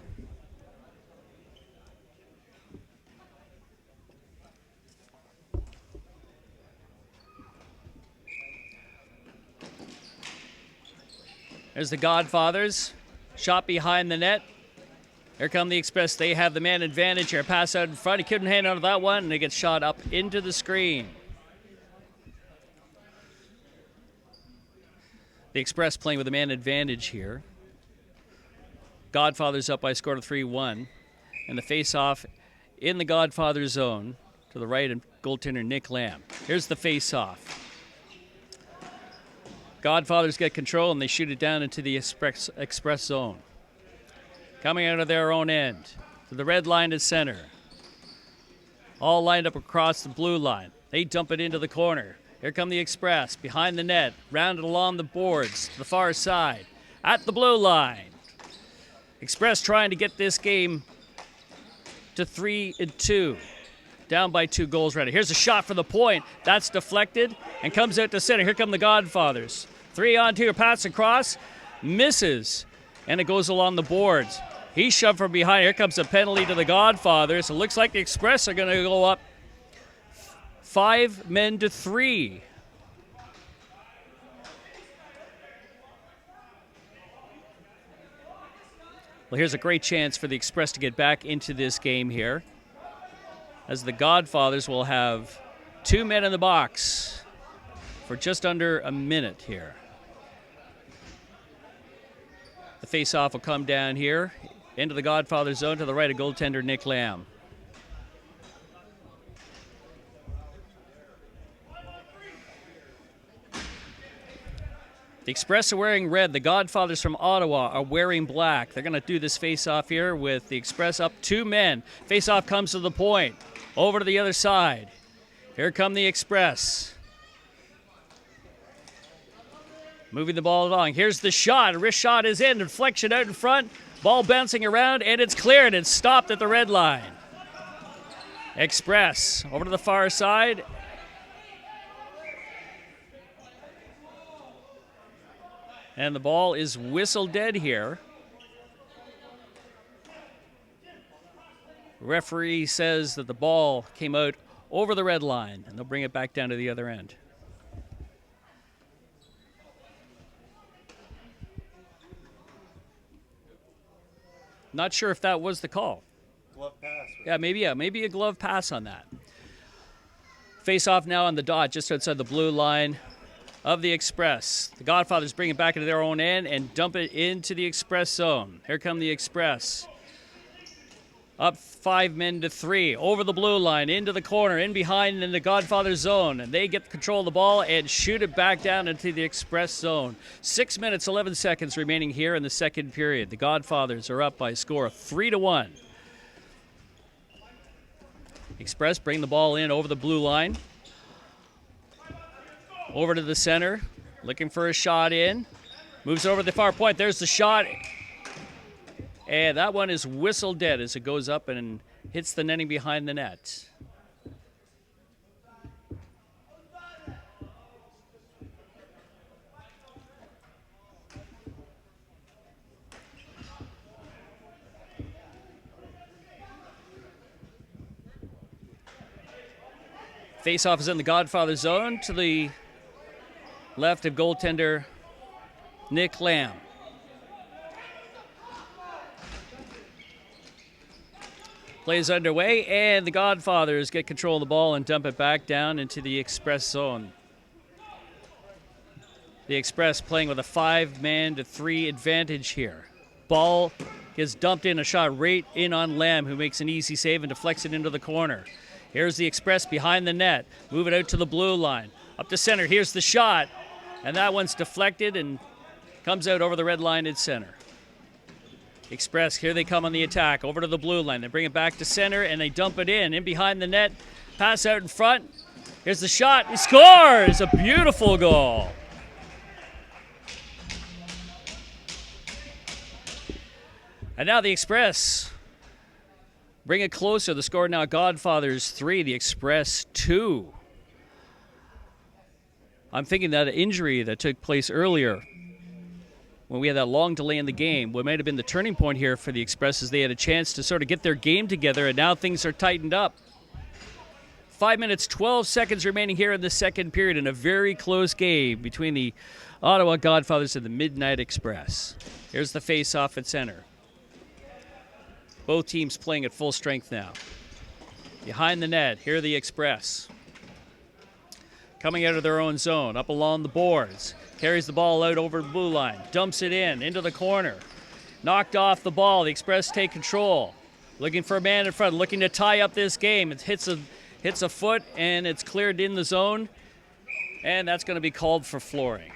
[SPEAKER 1] There's the Godfathers. Shot behind the net. Here come the Express. They have the man advantage here. Pass out in front. He couldn't hang on to that one, and it gets shot up into the screen. The Express playing with a man advantage here. Godfathers up by a score of 3-1. And the face-off in the Godfather zone to the right of goaltender Nick Lamb. Here's the face-off. Godfathers get control and they shoot it down into the Express zone. Coming out of their own end to the red line to center. All lined up across the blue line. They dump it into the corner. Here come the Express behind the net, rounded along the boards to the far side at the blue line. Express trying to get this game to 3-2. Down by 2 goals ready. Here's a shot for the point. That's deflected and comes out to center. Here come the Godfathers. 3-on-2, pass across, misses, and it goes along the boards. He's shoved from behind. Here comes a penalty to the Godfathers. It looks like the Express are going to go up 5-3. Well, here's a great chance for the Express to get back into this game here, as the Godfathers will have 2 men in the box for just under a minute here. The face-off will come down here into the Godfather zone to the right of goaltender Nick Lamb. The Express are wearing red. The Godfathers from Ottawa are wearing black. They're going to do this face-off here with the Express up 2 men. Face-off comes to the point. Over to the other side. Here come the Express. Moving the ball along. Here's the shot. A wrist shot is in. Deflection out in front. Ball bouncing around, and it's cleared. It's stopped at the red line. Express over to the far side. And the ball is whistle dead here. Referee says that the ball came out over the red line, and they'll bring it back down to the other end. Not sure if that was the call.
[SPEAKER 2] Glove pass.
[SPEAKER 1] Yeah, maybe a glove pass on that. Face off now on the dot, just outside the blue line of the Express. The Godfathers bring it back into their own end and dump it into the Express zone. Here come the Express. Up 5-3, over the blue line, into the corner, in behind in the Godfather zone. And they get control of the ball and shoot it back down into the Express zone. 6 minutes, 11 seconds remaining here in the second period. The Godfathers are up by a score of 3-1. Express bring the ball in over the blue line. Over to the center, looking for a shot in. Moves over the far point. There's the shot. And that one is whistle dead as it goes up and hits the netting behind the net. Face-off is in the Godfather zone to the left of goaltender Nick Lamb. Play is underway, and the Godfathers get control of the ball and dump it back down into the Express zone. The Express playing with a 5-3 advantage here. Ball gets dumped in, a shot right in on Lamb, who makes an easy save and deflects it into the corner. Here's the Express behind the net. Move it out to the blue line. Up to center. Here's the shot. And that one's deflected and comes out over the red line at center. Express, here they come on the attack. Over to the blue line. They bring it back to center, and they dump it in. In behind the net. Pass out in front. Here's the shot. He scores! A beautiful goal. And now the Express bring it closer. The score now, Godfathers 3, the Express 2. I'm thinking that injury that took place earlier when we had that long delay in the game, what might have been the turning point here for the Express, as they had a chance to sort of get their game together, and now things are tightened up. 5 minutes, 12 seconds remaining here in the second period in a very close game between the Ottawa Godfathers and the Midnight Express. Here's the face-off at center. Both teams playing at full strength now. Behind the net, here are the Express. coming out of their own zone, up along the boards. Carries the ball out over the blue line, dumps it into the corner. Knocked off the ball. The Express take control. Looking for a man in front, looking to tie up this game. It hits a foot, and it's cleared in the zone, and that's going to be called for flooring.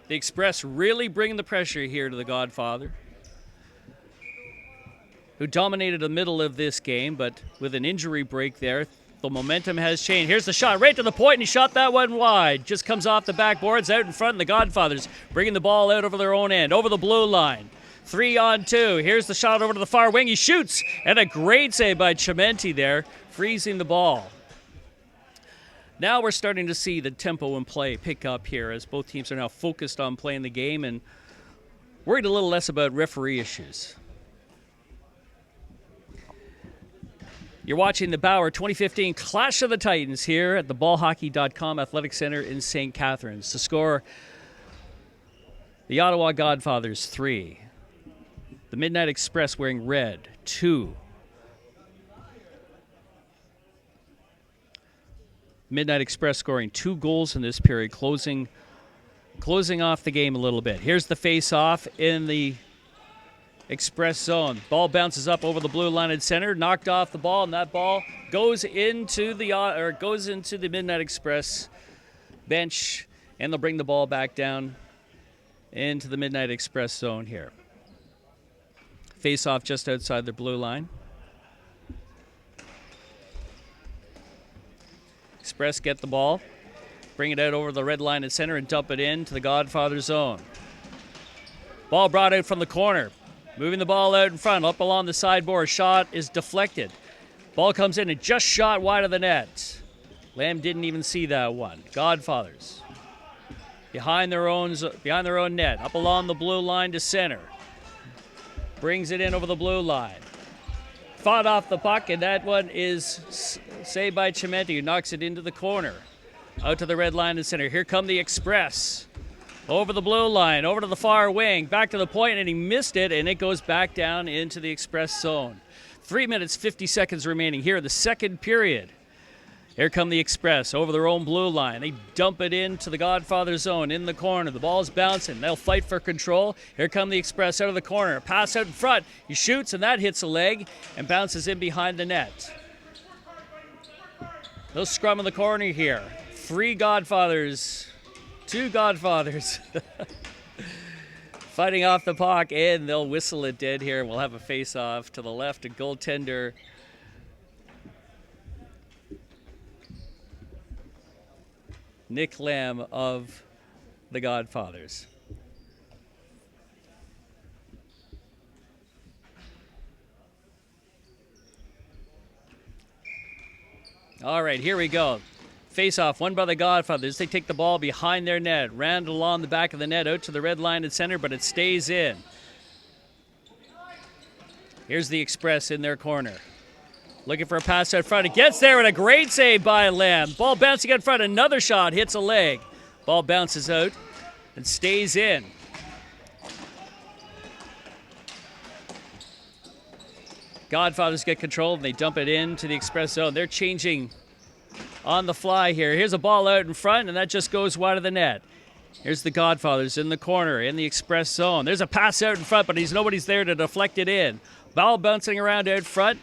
[SPEAKER 1] The Express really bringing the pressure here to the Godfather, who dominated the middle of this game, but with an injury break there, the momentum has changed. Here's the shot right to the point, and he shot that one wide. Just comes off the backboards, out in front, and the Godfathers bringing the ball out over their own end, over the blue line. 3-on-2. Here's the shot over to the far wing. He shoots, and a great save by Chimenti there, freezing the ball. Now we're starting to see the tempo and play pick up here as both teams are now focused on playing the game and worried a little less about referee issues. You're watching the Bauer 2015 Clash of the Titans here at the Ballhockey.com Athletic Center in St. Catharines. To score, the Ottawa Godfathers 3. The Midnight Express wearing red 2. Midnight Express scoring 2 goals in this period, closing off the game a little bit. Here's the face-off in the Express zone. Ball bounces up over the blue line in center, knocked off the ball, and that ball goes into the Midnight Express bench, and they'll bring the ball back down into the Midnight Express zone here. Face-off just outside the blue line. Express get the ball, bring it out over the red line in center, and dump it into the Godfather zone. Ball brought out from the corner. Moving the ball out in front, up along the sideboard. Shot is deflected. Ball comes in and just shot wide of the net. Lamb didn't even see that one. Godfathers behind their own net, up along the blue line to center. Brings it in over the blue line. Fought off the puck, and that one is saved by Chimenti, who knocks it into the corner. Out to the red line in center. Here come the Express. Over the blue line, over to the far wing, back to the point, and he missed it, and it goes back down into the Express zone. 3 minutes, 50 seconds remaining here in the second period. Here come the Express over their own blue line. They dump it into the Godfather zone in the corner. The ball's bouncing. They'll fight for control. Here come the Express out of the corner. Pass out in front. He shoots, and that hits a leg and bounces in behind the net. No scrum in the corner here. 2 Godfathers fighting off the puck, and they'll whistle it dead here. We'll have a face-off to the left. A goaltender Nick Lamb of the Godfathers. All right, here we go. Face-off, won by the Godfathers. They take the ball behind their net, round along the back of the net, out to the red line in center, but it stays in. Here's the Express in their corner. Looking for a pass out front. It gets there, and a great save by Lamb. Ball bouncing in front. Another shot hits a leg. Ball bounces out and stays in. Godfathers get control, and they dump it into the Express zone. They're changing on the fly here. Here's a ball out in front, and that just goes wide of the net. Here's the Godfathers in the corner in the Express zone. There's a pass out in front, but nobody's there to deflect it in. Ball bouncing around out front.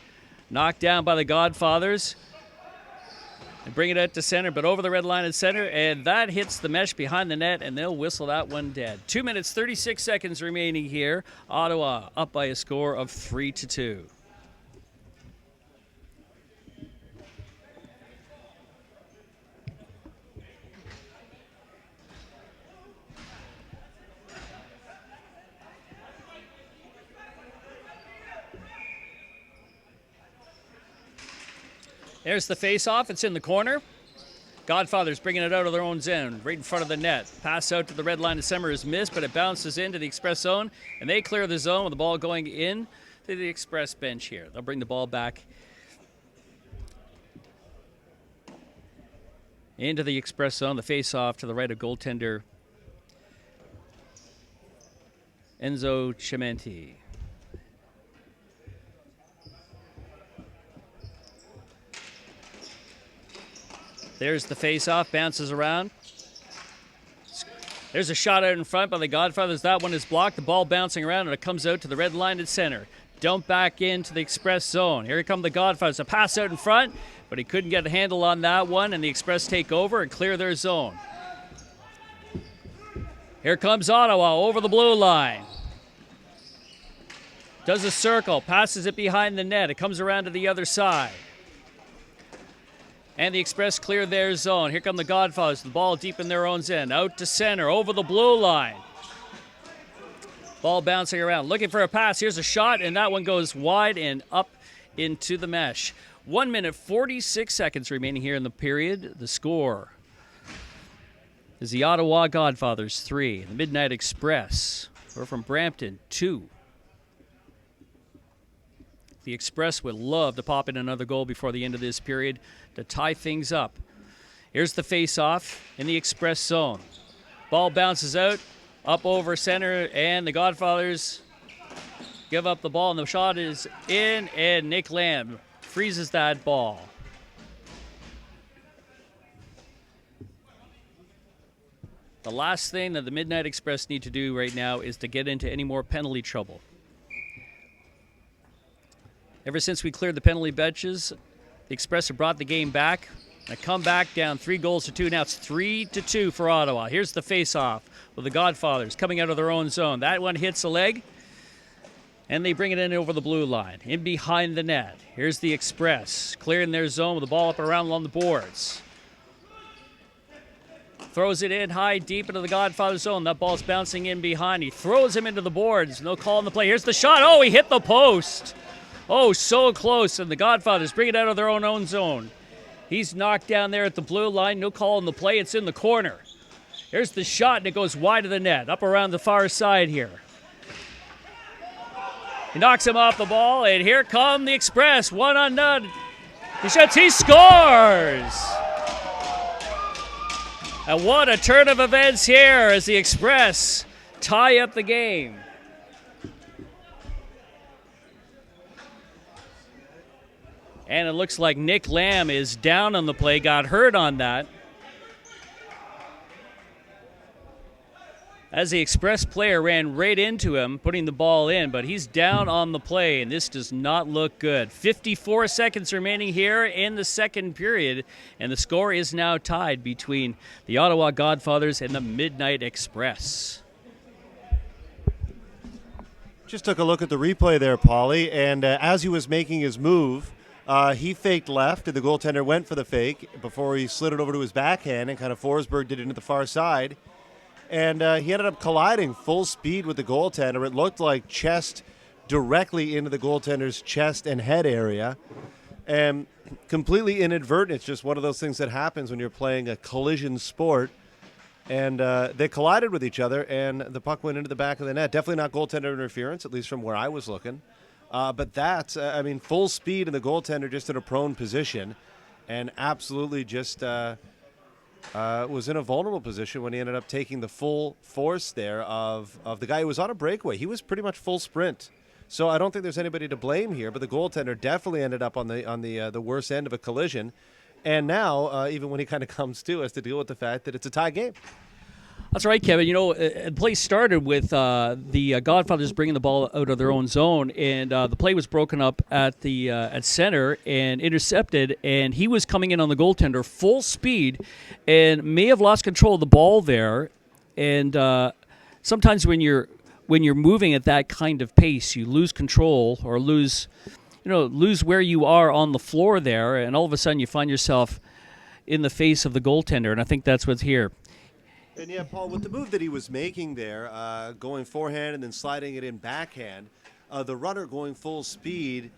[SPEAKER 1] Knocked down by the Godfathers. And bring it out to center, but over the red line in center, and that hits the mesh behind the net, and they'll whistle that one dead. 2 minutes, 36 seconds remaining here. Ottawa up by a score of 3-2. There's the face-off. It's in the corner. Godfathers bringing it out of their own zone, right in front of the net. Pass out to the red line of center is missed, but it bounces into the Express zone, and they clear the zone with the ball going in to the Express bench here. They'll bring the ball back into the Express zone. The face-off to the right of goaltender Enzo Chimenti. There's the face-off, bounces around. There's a shot out in front by the Godfathers. That one is blocked. The ball bouncing around, and it comes out to the red line at center. Dump back into the Express zone. Here come the Godfathers. A pass out in front, but he couldn't get a handle on that one, and the Express take over and clear their zone. Here comes Ottawa over the blue line. Does a circle, passes it behind the net. It comes around to the other side. And the Express clear their zone. Here come the Godfathers. The ball deep in their own end. Out to center, over the blue line. Ball bouncing around. Looking for a pass. Here's a shot, and that one goes wide and up into the mesh. 1 minute, 46 seconds remaining here in the period. The score is the Ottawa Godfathers 3. The Midnight Express, or from Brampton, 2. The Express would love to pop in another goal before the end of this period to tie things up. Here's the face-off in the Express zone. Ball bounces out, up over center, and the Godfathers give up the ball, and the shot is in, and Nick Lamb freezes that ball. The last thing that the Midnight Express need to do right now is to get into any more penalty trouble. Ever since we cleared the penalty benches, the Express have brought the game back. A comeback down 3-2. Now it's 3-2 for Ottawa. Here's the face-off with the Godfathers coming out of their own zone. That one hits a leg, and they bring it in over the blue line, in behind the net. Here's the Express clearing their zone with the ball up and around along the boards. Throws it in high, deep into the Godfather's zone. That ball's bouncing in behind. He throws him into the boards. No call on the play. Here's the shot. Oh, he hit the post. Oh, so close, and the Godfathers bring it out of their own zone. He's knocked down there at the blue line. No call on the play. It's in the corner. Here's the shot, and it goes wide of the net, up around the far side here. He knocks him off the ball, and here come the Express. 1-0. He shoots. He scores! And what a turn of events here as the Express tie up the game. And it looks like Nick Lamb is down on the play, got hurt on that. As the Express player ran right into him, putting the ball in, but he's down on the play, and this does not look good. 54 seconds remaining here in the second period, and the score is now tied between the Ottawa Godfathers and the Midnight Express.
[SPEAKER 2] Just took a look at the replay there, Paulie, and as he was making his move, he faked left, and the goaltender went for the fake before he slid it over to his backhand, and kind of Forsberg did it into the far side. And he ended up colliding full speed with the goaltender. It looked like chest directly into the goaltender's chest and head area. And completely inadvertent. It's just one of those things that happens when you're playing a collision sport. And they collided with each other, and the puck went into the back of the net. Definitely not goaltender interference, at least from where I was looking. But that's, full speed and the goaltender just in a prone position, and absolutely just was in a vulnerable position when he ended up taking the full force there of the guy who was on a breakaway. He was pretty much full sprint. So I don't think there's anybody to blame here, but the goaltender definitely ended up on the worst end of a collision. And now, even when he kind of comes to, has to deal with the fact that it's a tie game.
[SPEAKER 1] That's right, Kevin. You know, the play started with the Godfathers bringing the ball out of their own zone, and the play was broken up at center and intercepted, and he was coming in on the goaltender full speed and may have lost control of the ball there. And sometimes when you're moving at that kind of pace, you lose control or lose where you are on the floor there, and all of a sudden you find yourself in the face of the goaltender, and I think that's what's here.
[SPEAKER 2] And yeah, Paul, with the move that he was making there, going forehand and then sliding it in backhand, the runner going full speed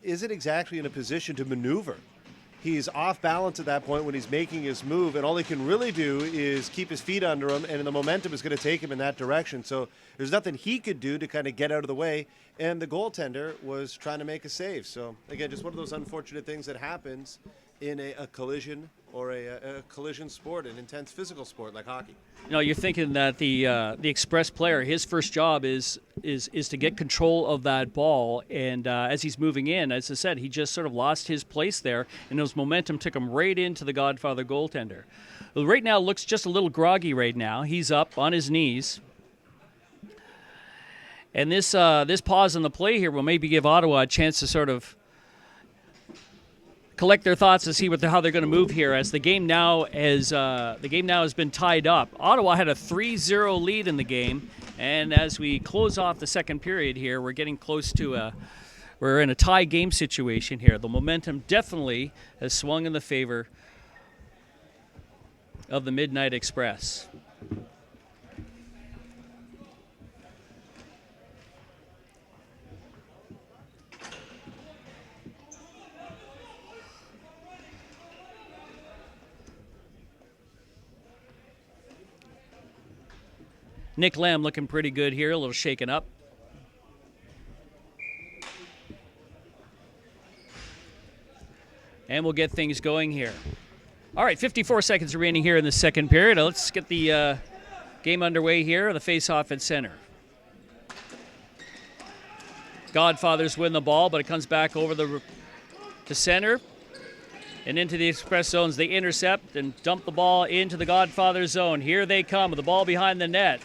[SPEAKER 2] isn't exactly in a position to maneuver. He's off balance at that point when he's making his move, and all he can really do is keep his feet under him, and the momentum is going to take him in that direction. So there's nothing he could do to kind of get out of the way, and the goaltender was trying to make a save. So, again, just one of those unfortunate things that happens in a collision or a collision sport, an intense physical sport like hockey.
[SPEAKER 1] You're thinking that the Express player, his first job is to get control of that ball, and as he's moving in, as I said, he just sort of lost his place there, and his momentum took him right into the Godfather goaltender. Well, right now looks just a little groggy right now. He's up on his knees. And this pause in the play here will maybe give Ottawa a chance to sort of collect their thoughts to see how they're going to move here, as the game now has been tied up. Ottawa had a 3-0 lead in the game, and as we close off the second period here, we're getting close to we're in a tie game situation here. The momentum definitely has swung in the favor of the Midnight Express. Nick Lamb looking pretty good here, a little shaken up. And we'll get things going here. All right, 54 seconds remaining here in the second period. Let's get the game underway here. The face-off at center. Godfathers win the ball, but it comes back over to center and into the Express zones. They intercept and dump the ball into the Godfather zone. Here they come with the ball behind the net.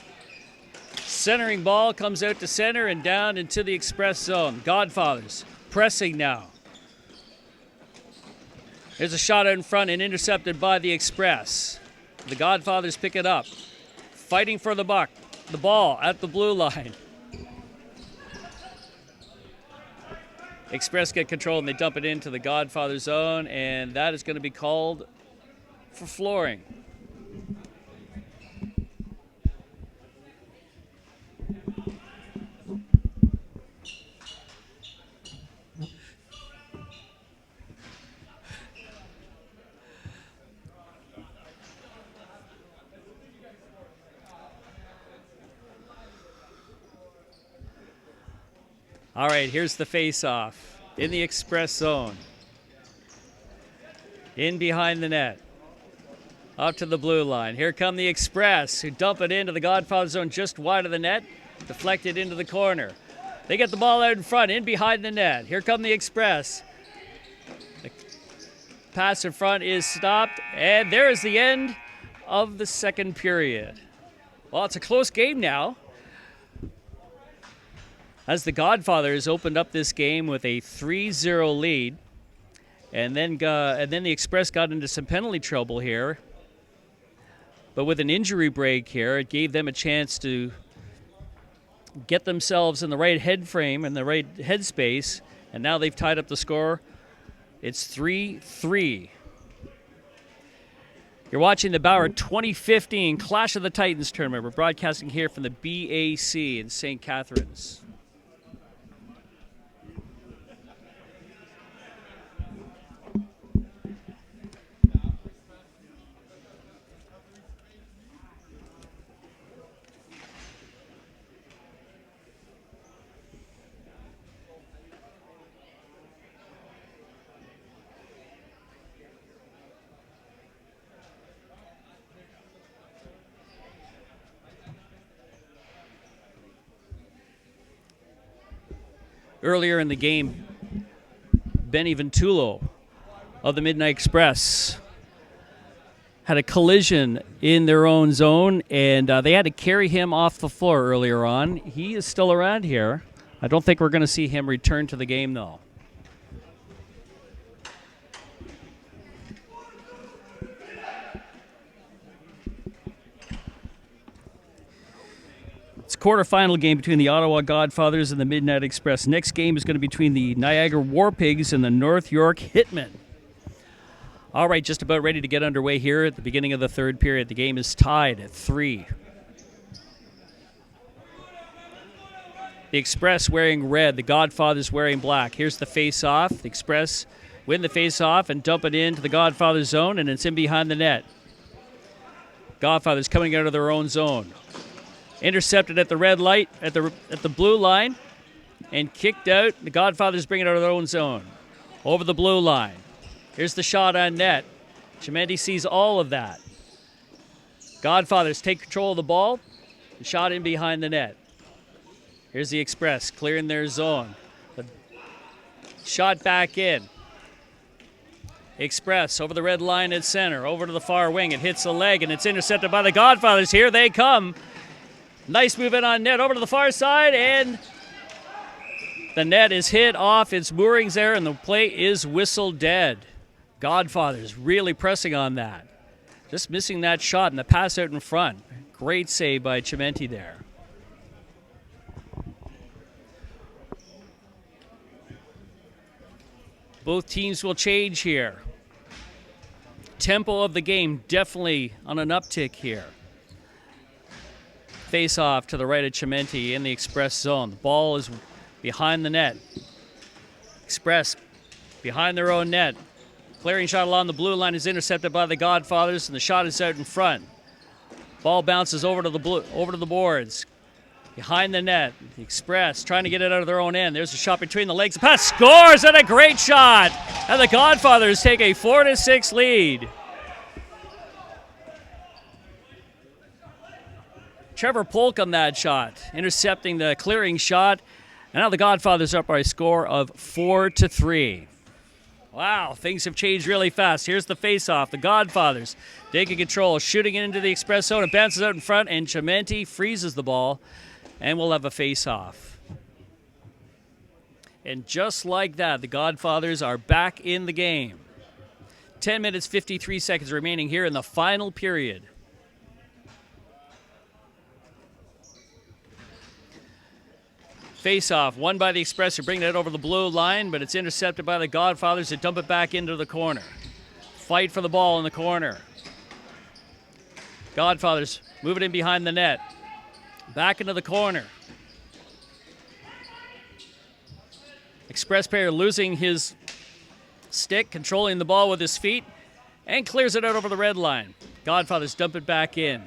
[SPEAKER 1] Centering ball comes out to center and down into the Express zone. Godfathers pressing now. There's a shot out in front and intercepted by the Express. The Godfathers pick it up. Fighting for the buck. The ball at the blue line. Express get control and they dump it into the Godfather zone, and that is going to be called for flooring. All right, here's the face-off in the Express zone. In behind the net. Up to the blue line. Here come the Express, who dump it into the Godfather zone just wide of the net. Deflected into the corner. They get the ball out in front, in behind the net. Here come the Express. The pass in front is stopped, and there is the end of the second period. Well, it's a close game now, as the Godfathers opened up this game with a 3-0 lead, and then the Express got into some penalty trouble here. But with an injury break here, it gave them a chance to get themselves in the right head frame and the right headspace, and now they've tied up the score. It's 3-3. You're watching the Bauer 2015 Clash of the Titans tournament. We're broadcasting here from the BAC in St. Catharines. Earlier in the game, Benny Ventullo of the Midnight Express had a collision in their own zone, and they had to carry him off the floor earlier on. He is still around here. I don't think we're going to see him return to the game, though. It's a quarterfinal game between the Ottawa Godfathers and the Midnight Express. Next game is going to be between the Niagara War Pigs and the North York Hitmen. All right, just about ready to get underway here at the beginning of the third period. The game is tied at 3. The Express wearing red, the Godfathers wearing black. Here's the face-off. The Express win the face-off and dump it into the Godfather zone, and it's in behind the net. Godfathers coming out of their own zone. Intercepted at the red light, at the blue line, and kicked out. The Godfathers bring it out of their own zone. Over the blue line. Here's the shot on net. Chimenti sees all of that. Godfathers take control of the ball and shot in behind the net. Here's the Express clearing their zone. The shot back in. Express over the red line at center, over to the far wing. It hits the leg and it's intercepted by the Godfathers. Here they come. Nice move in on net over to the far side, and the net is hit off its moorings there, and the play is whistled dead. Godfathers really pressing on that. Just missing that shot and the pass out in front. Great save by Chimenti there. Both teams will change here. Tempo of the game definitely on an uptick here. Face off to the right of Chimenti in the Express zone. The ball is behind the net. Express behind their own net. Clearing shot along the blue line is intercepted by the Godfathers, and the shot is out in front. Ball bounces over to the boards. Behind the net, the Express trying to get it out of their own end. There's a shot between the legs. The pass scores, and a great shot. And the Godfathers take a 4-6 lead. Trevor Polk on that shot, intercepting the clearing shot. And now the Godfathers up by a score of 4-3. Wow, things have changed really fast. Here's the face-off. The Godfathers taking control, shooting it into the Express zone. It bounces out in front, and Chimenti freezes the ball, and we'll have a face-off. And just like that, the Godfathers are back in the game. 10 minutes, 53 seconds remaining here in the final period. Face-off, won by the Express, who bring it over the blue line, but it's intercepted by the Godfathers to dump it back into the corner. Fight for the ball in the corner. Godfathers move it in behind the net. Back into the corner. Express player losing his stick, controlling the ball with his feet, and clears it out over the red line. Godfathers dump it back in.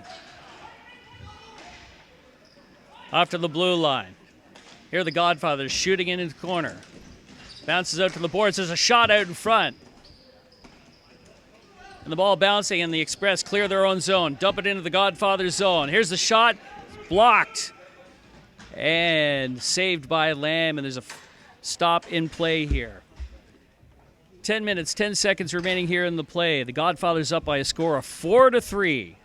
[SPEAKER 1] Off to the blue line. Here are the Godfathers shooting into the corner. Bounces out to the boards. There's a shot out in front. And the ball bouncing, and the Express clear their own zone. Dump it into the Godfathers zone. Here's the shot. Blocked. And saved by Lamb, and there's a stop in play here. 10 minutes, 10 seconds remaining here in the play. The Godfathers up by a score of 4-3.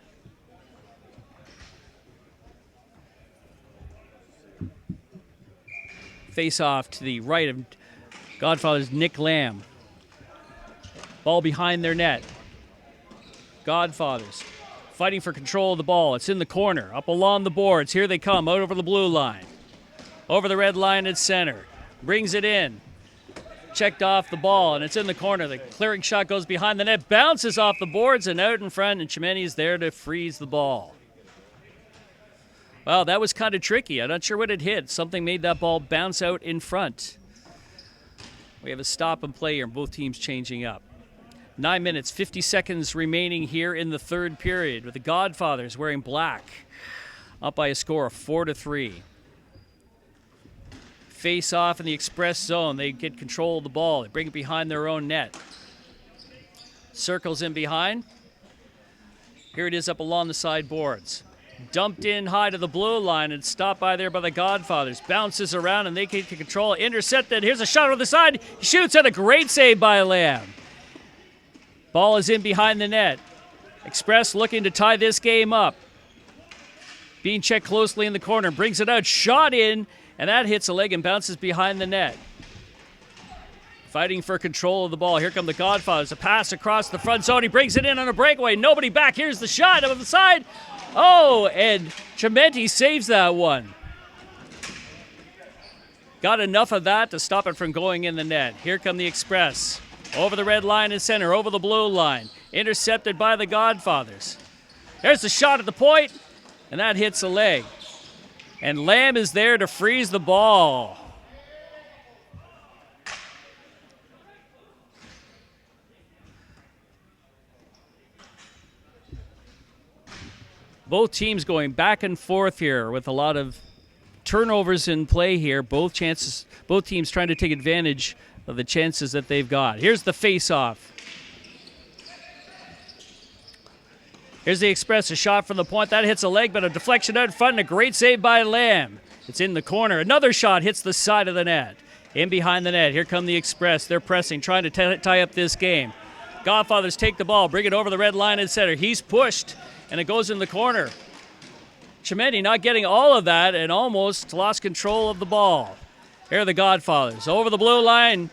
[SPEAKER 1] Face off to the right of Godfathers, Nick Lamb. Ball behind their net. Godfathers fighting for control of the ball. It's in the corner, up along the boards. Here they come, out over the blue line. Over the red line at center. Brings it in. Checked off the ball, and it's in the corner. The clearing shot goes behind the net, bounces off the boards and out in front, and Chimenti is there to freeze the ball. Well, that was kind of tricky. I'm not sure what it hit. Something made that ball bounce out in front. We have a stop and play here, both teams changing up. 9 minutes, 50 seconds remaining here in the third period, with the Godfathers wearing black, up by a score of 4-3. Face off in the Express zone. They get control of the ball. They bring it behind their own net. Circles in behind. Here it is up along the side boards. Dumped in high to the blue line and stopped by there by the Godfathers. Bounces around and they get control. Intercepted. Here's a shot on the side. He shoots at a great save by Lamb. Ball is in behind the net. Express looking to tie this game up. Being checked closely in the corner. Brings it out. Shot in. And that hits a leg and bounces behind the net. Fighting for control of the ball. Here come the Godfathers. A pass across the front zone. He brings it in on a breakaway. Nobody back. Here's the shot on the side. Oh, and Chimenti saves that one. Got enough of that to stop it from going in the net. Here come the Express. Over the red line and center. Over the blue line. Intercepted by the Godfathers. There's the shot at the point. And that hits a leg. And Lamb is there to freeze the ball. Both teams going back and forth here with a lot of turnovers in play here. Both teams trying to take advantage of the chances that they've got. Here's the face-off. Here's the Express, a shot from the point. That hits a leg, but a deflection out in front and a great save by Lamb. It's in the corner. Another shot hits the side of the net. In behind the net, here come the Express. They're pressing, trying to tie up this game. Godfathers take the ball, bring it over the red line and center. He's pushed, and it goes in the corner. Chimenti not getting all of that and almost lost control of the ball. Here are the Godfathers. Over the blue line,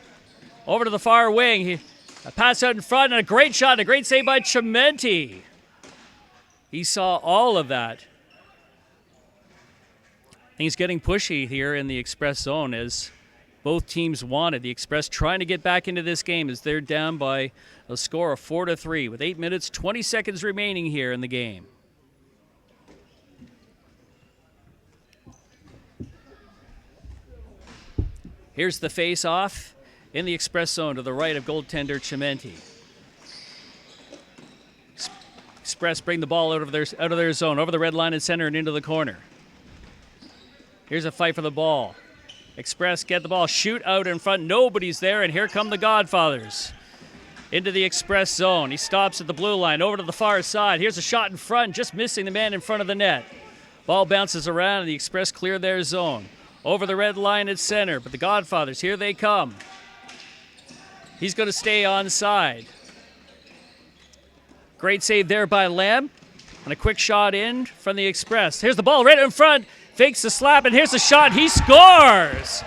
[SPEAKER 1] over to the far wing. A pass out in front and a great shot, a great save by Chimenti. He saw all of that. Things getting pushy here in the Express zone as both teams wanted. The Express trying to get back into this game as they're down by a score of 4-3 with 8 minutes, 20 seconds remaining here in the game. Here's the face-off in the Express zone to the right of goaltender Chimenti. Express bring the ball out of their zone, over the red line and center and into the corner. Here's a fight for the ball. Express get the ball, shoot out in front. Nobody's there, and here come the Godfathers into the Express zone. He stops at the blue line, over to the far side. Here's a shot in front, just missing the man in front of the net. Ball bounces around, and the Express clear their zone. Over the red line at center, but the Godfathers, here they come. He's going to stay onside. Great save there by Lamb. And a quick shot in from the Express. Here's the ball right in front. Fakes the slap, and here's the shot. He scores!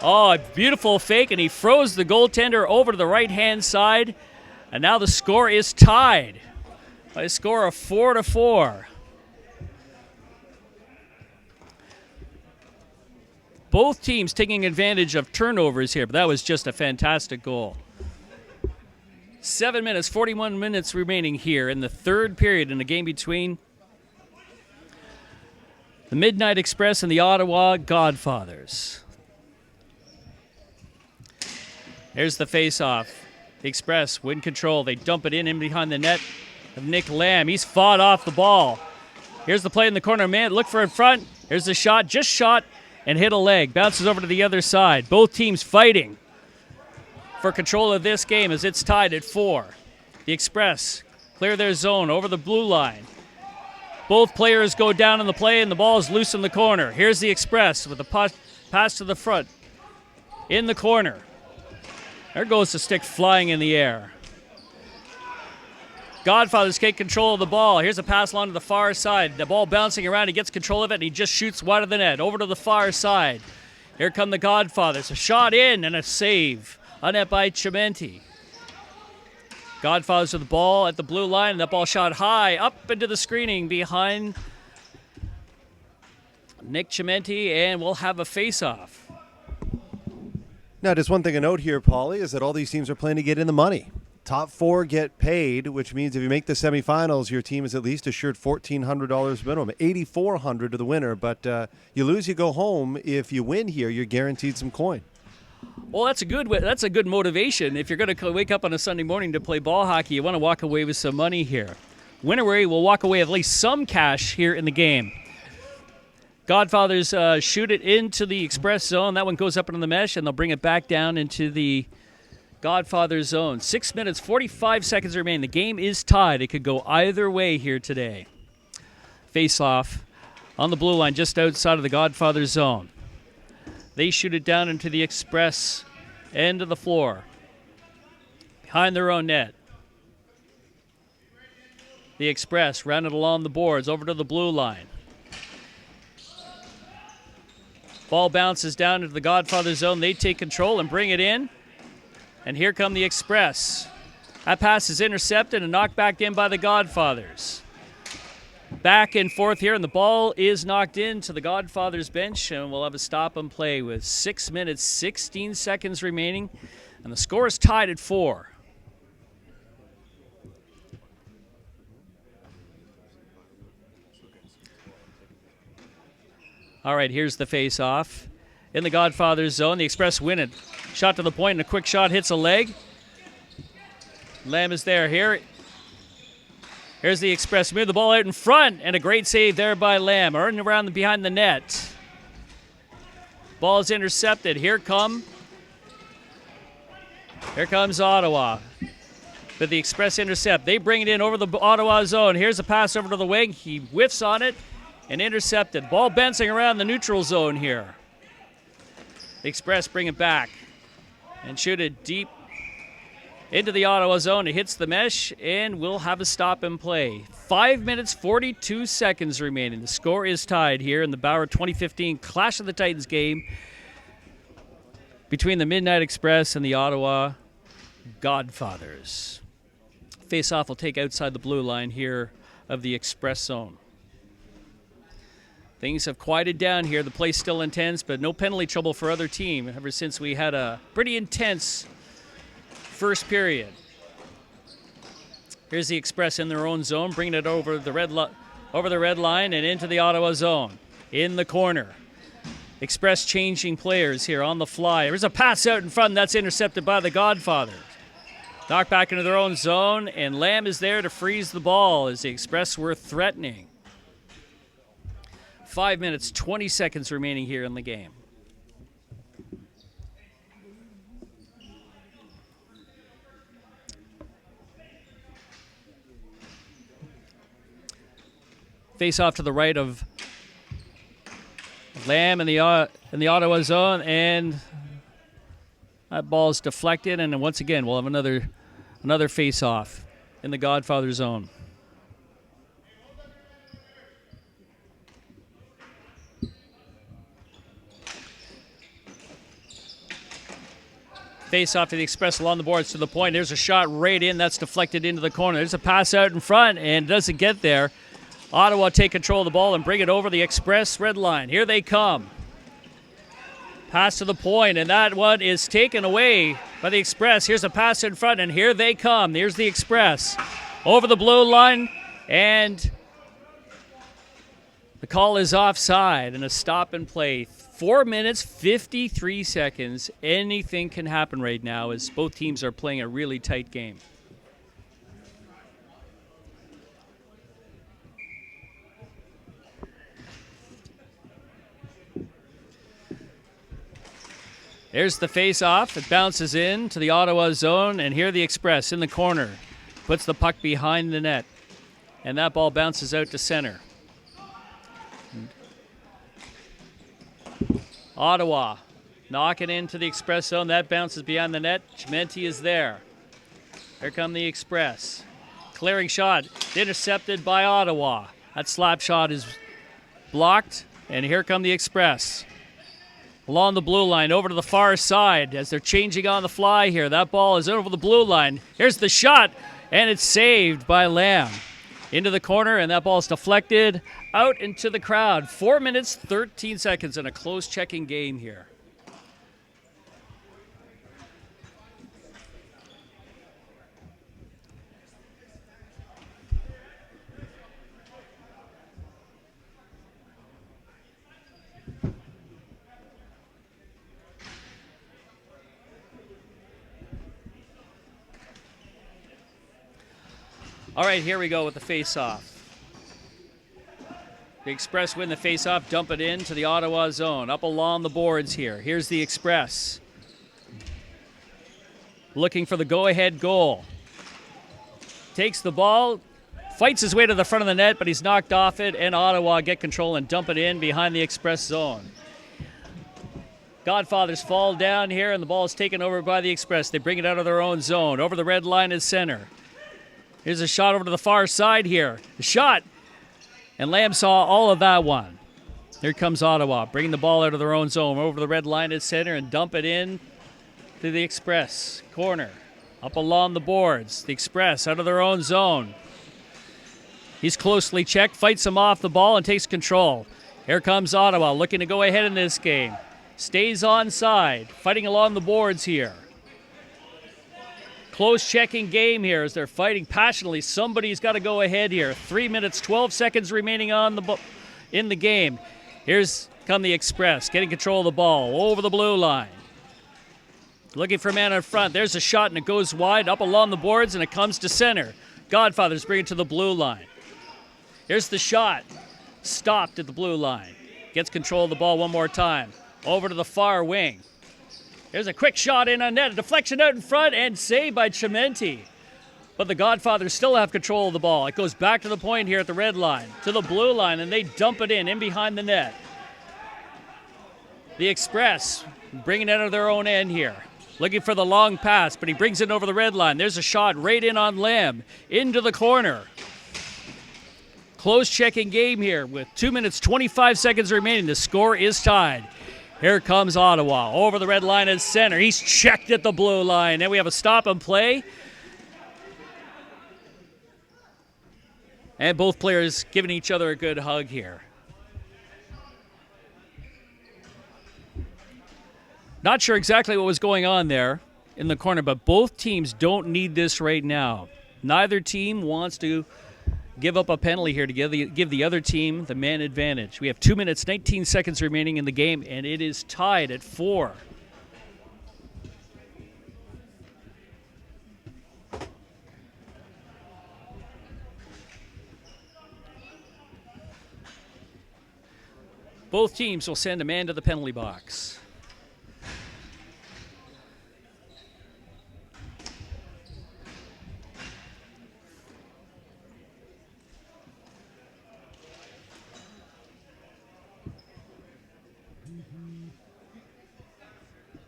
[SPEAKER 1] Oh, a beautiful fake, and he froze the goaltender over to the right-hand side. And now the score is tied by a score of 4-4. Both teams taking advantage of turnovers here, but that was just a fantastic goal. 7 minutes, 41 minutes remaining here in the third period in the game between the Midnight Express and the Ottawa Godfathers. There's the face-off. The Express win control. They dump it in behind the net of Nick Lamb. He's fought off the ball. Here's the play in the corner. Man, look for in front. Here's the shot. Just shot and hit a leg. Bounces over to the other side. Both teams fighting for control of this game as it's tied at 4. The Express clear their zone over the blue line. Both players go down in the play, and the ball is loose in the corner. Here's the Express with the pass to the front in the corner. There goes the stick flying in the air. Godfathers take control of the ball. Here's a pass along to the far side. The ball bouncing around. He gets control of it, and he just shoots wide of the net. Over to the far side. Here come the Godfathers. A shot in and a save on net by Chimenti. Godfathers with the ball at the blue line. And that ball shot high up into the screening behind Nick Chimenti, and we'll have a face-off.
[SPEAKER 2] Now, just one thing to note here, Paulie, is that all these teams are playing to get in the money. Top 4 get paid, which means if you make the semifinals, your team is at least assured $1,400 minimum, $8,400 to the winner. But you lose, you go home. If you win here, you're guaranteed some coin.
[SPEAKER 1] Well, that's a good motivation. If you're going to wake up on a Sunday morning to play ball hockey, you want to walk away with some money here. Winner will walk away with at least some cash here in the game. Godfathers shoot it into the Express zone. That one goes up into the mesh, and they'll bring it back down into the Godfather zone. 6 minutes, 45 seconds remain. The game is tied. It could go either way here today. Face-off on the blue line just outside of the Godfather zone. They shoot it down into the Express end of the floor. Behind their own net. The Express rounded along the boards over to the blue line. Ball bounces down into the Godfather zone. They take control and bring it in. And here come the Express. That pass is intercepted and knocked back in by the Godfathers. Back and forth here, and the ball is knocked into the Godfathers bench, and we'll have a stop and play with 6 minutes, 16 seconds remaining, and the score is tied at 4. All right, here's the face-off. In the Godfathers zone, the Express win it. Shot to the point, and a quick shot hits a leg. Lamb is there. Here's the Express. Move the ball out in front, and a great save there by Lamb. Earning around behind the net. Ball is intercepted. Here comes Ottawa. but the Express intercept. They bring it in over the Ottawa zone. Here's a pass over to the wing. He whiffs on it and intercepted. Ball bouncing around the neutral zone here. The Express bring it back and shoot it deep into the Ottawa zone. It hits the mesh, and we'll have a stop and play. 5 minutes, 42 seconds remaining. The score is tied here in the Bauer 2015 Clash of the Titans game between the Midnight Express and the Ottawa Godfathers. Face-off will take outside the blue line here of the Express zone. Things have quieted down here. The play's still intense, but no penalty trouble for either team ever since we had a pretty intense first period. Here's the Express in their own zone, bringing it over the red line and into the Ottawa zone. In the corner. Express changing players here on the fly. There's a pass out in front, and that's intercepted by the Godfathers. Knocked back into their own zone, and Lamb is there to freeze the ball as the Express were threatening. 5 minutes, 20 seconds remaining here in the game. Face off to the right of Lamb in the Ottawa zone, and that ball is deflected, and once again we'll have another face off in the Godfather zone. Face off to the Express along the boards to the point. There's a shot right in. That's deflected into the corner. There's a pass out in front, and it doesn't get there. Ottawa take control of the ball and bring it over the Express red line. Here they come. Pass to the point, and that one is taken away by the Express. Here's a pass in front, and here they come. Here's the Express over the blue line, and the call is offside and a stop and play. 4 minutes, 53 seconds. Anything can happen right now as both teams are playing a really tight game. There's the face-off. It bounces in to the Ottawa zone, and here the Express in the corner puts the puck behind the net, and that ball bounces out to center. Ottawa knocking into the Express zone. That bounces behind the net. Chimenti is there. Here come the Express. Clearing shot intercepted by Ottawa. That slap shot is blocked, and here come the Express. Along the blue line, over to the far side as they're changing on the fly here. That ball is over the blue line. Here's the shot, and it's saved by Lamb. Into the corner, and that ball is deflected out into the crowd. 4 minutes, 13 seconds in a close checking game here. All right, here we go with the face-off. The Express win the face-off, dump it into the Ottawa zone. Up along the boards here. Here's the Express. Looking for the go-ahead goal. Takes the ball, fights his way to the front of the net, but he's knocked off it, and Ottawa get control and dump it in behind the Express zone. Godfathers fall down here, and the ball is taken over by the Express. They bring it out of their own zone. Over the red line is center. Here's a shot over to the far side here. The shot. And Lamb saw all of that one. Here comes Ottawa, bringing the ball out of their own zone. Over the red line at center and dump it in to the Express. Corner. Up along the boards. The Express out of their own zone. He's closely checked, fights him off the ball, and takes control. Here comes Ottawa, looking to go ahead in this game. Stays onside, fighting along the boards here. Close checking game here as they're fighting passionately. Somebody's got to go ahead here. 3 minutes, 12 seconds remaining in the game. Here's come the Express, getting control of the ball over the blue line. Looking for a man in front. There's a shot, and it goes wide up along the boards, and it comes to center. Godfathers bring it to the blue line. Here's the shot. Stopped at the blue line. Gets control of the ball one more time. Over to the far wing. There's a quick shot in on net. A deflection out in front and saved by Chimenti. But the Godfathers still have control of the ball. It goes back to the point here at the red line, to the blue line, and they dump it in behind the net. The Express bringing it out of their own end here. Looking for the long pass, but he brings it over the red line. There's a shot right in on Lamb, into the corner. Close checking game here with 2 minutes, 25 seconds remaining. The score is tied. Here comes Ottawa over the red line at center. He's checked at the blue line. Then we have a stop and play. And both players giving each other a good hug here. Not sure exactly what was going on there in the corner, but both teams don't need this right now. Neither team wants to give up a penalty here to give the other team the man advantage. We have 2 minutes, 19 seconds remaining in the game, and it is tied at 4. Both teams will send a man to the penalty box.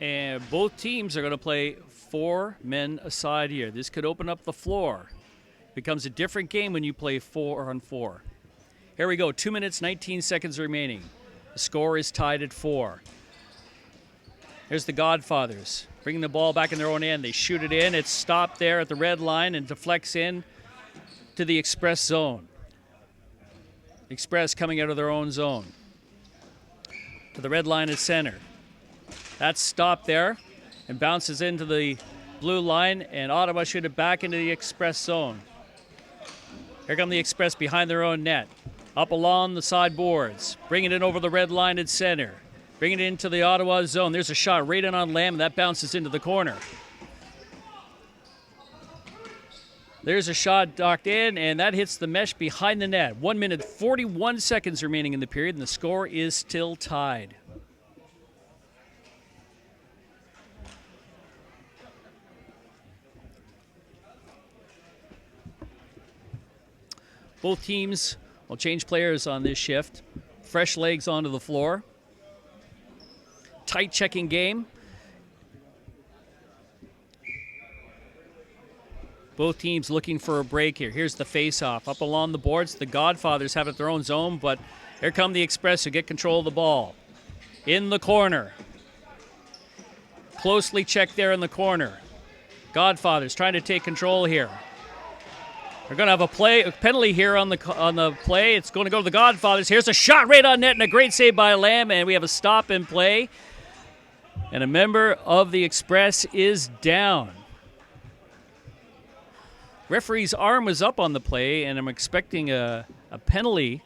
[SPEAKER 1] And both teams are going to play 4 men aside here. This could open up the floor. Becomes a different game when you play 4-on-4. Here we go, 2 minutes, 19 seconds remaining. The score is tied at 4. There's the Godfathers bringing the ball back in their own end. They shoot it in. It's stopped there at the red line and deflects in to the Express zone. Express coming out of their own zone. To the red line at center. That's stopped there and bounces into the blue line, and Ottawa shoot it back into the Express zone. Here come the Express behind their own net. Up along the side boards. Bringing it over the red line at center. Bringing it into the Ottawa zone. There's a shot right in on Lamb, and that bounces into the corner. There's a shot docked in, and that hits the mesh behind the net. 1 minute, 41 seconds remaining in the period, and the score is still tied. Both teams will change players on this shift. Fresh legs onto the floor. Tight checking game. Both teams looking for a break here. Here's the face-off. Up along the boards, the Godfathers have it their own zone, but here come the Express who get control of the ball. In the corner. Closely checked there in the corner. Godfathers trying to take control here. They're going to have a penalty here on the play. It's going to go to the Godfathers. Here's a shot right on net and a great save by Lamb, and we have a stop in play. And a member of the Express is down. Referee's arm was up on the play, and I'm expecting a penalty.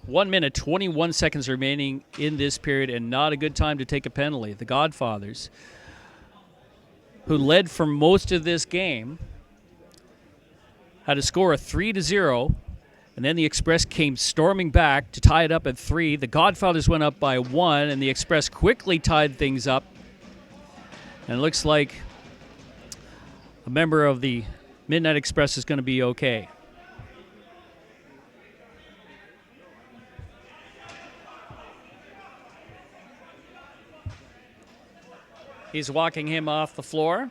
[SPEAKER 1] One minute, 21 seconds remaining in this period, and not a good time to take a penalty. The Godfathers, who led for most of this game, had a score of 3-0, and then the Express came storming back to tie it up at 3. The Godfathers went up by 1, and the Express quickly tied things up. And it looks like a member of the Midnight Express is going to be okay. He's walking him off the floor.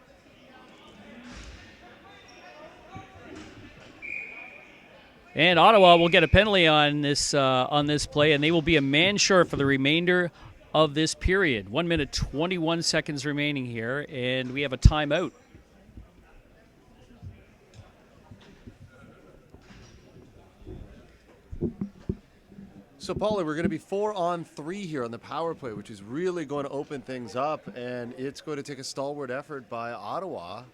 [SPEAKER 1] And Ottawa will get a penalty on this play, and they will be a man short for the remainder of this period. 1 minute, 21 seconds remaining here, and we have a timeout.
[SPEAKER 2] So, Paulie, we're going to be 4-on-3 here on the power play, which is really going to open things up, and it's going to take a stalwart effort by Ottawa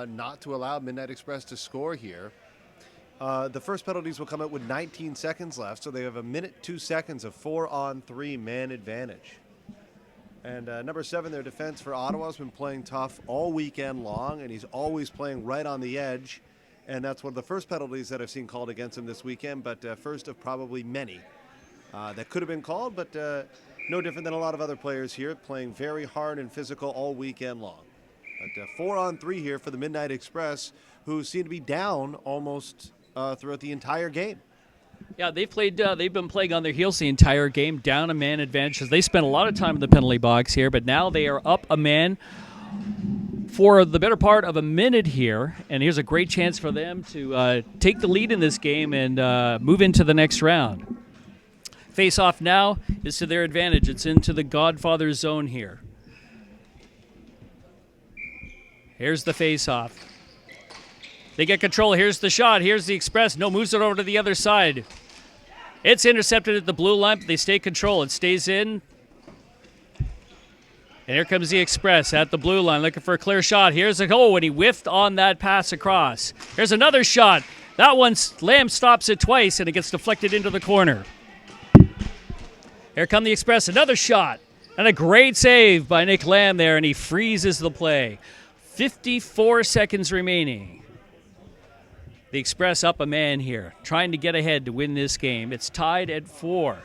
[SPEAKER 2] not to allow Midnight Express to score here. The first penalties will come out with 19 seconds left, so they have 1 minute, 2 seconds of 4-on-3 man advantage. And number 7, their defense for Ottawa, has been playing tough all weekend long, and he's always playing right on the edge. And that's one of the first penalties that I've seen called against him this weekend, but first of probably many that could have been called. But no different than a lot of other players here, playing very hard and physical all weekend long. But 4-on-3 here for the Midnight Express, who seem to be down almost throughout the entire game.
[SPEAKER 1] Yeah, they've been playing on their heels the entire game, down a man advantage. They spent a lot of time in the penalty box here, but now they are up a man for the better part of a minute here, and here's a great chance for them to take the lead in this game and move into the next round. Face-off now is to their advantage. It's into the Godfathers zone here. Here's the face-off. They get control. Here's the shot. Here's the Express. No, moves it over to the other side. It's intercepted at the blue line, but they stay control. It stays in. And here comes the Express at the blue line looking for a clear shot. Here's a goal, and he whiffed on that pass across. Here's another shot. That one, Lamb stops it twice, and it gets deflected into the corner. Here come the Express. Another shot. And a great save by Nick Lamb there, and he freezes the play. 54 seconds remaining. The Express up a man here, trying to get ahead to win this game. It's tied at 4.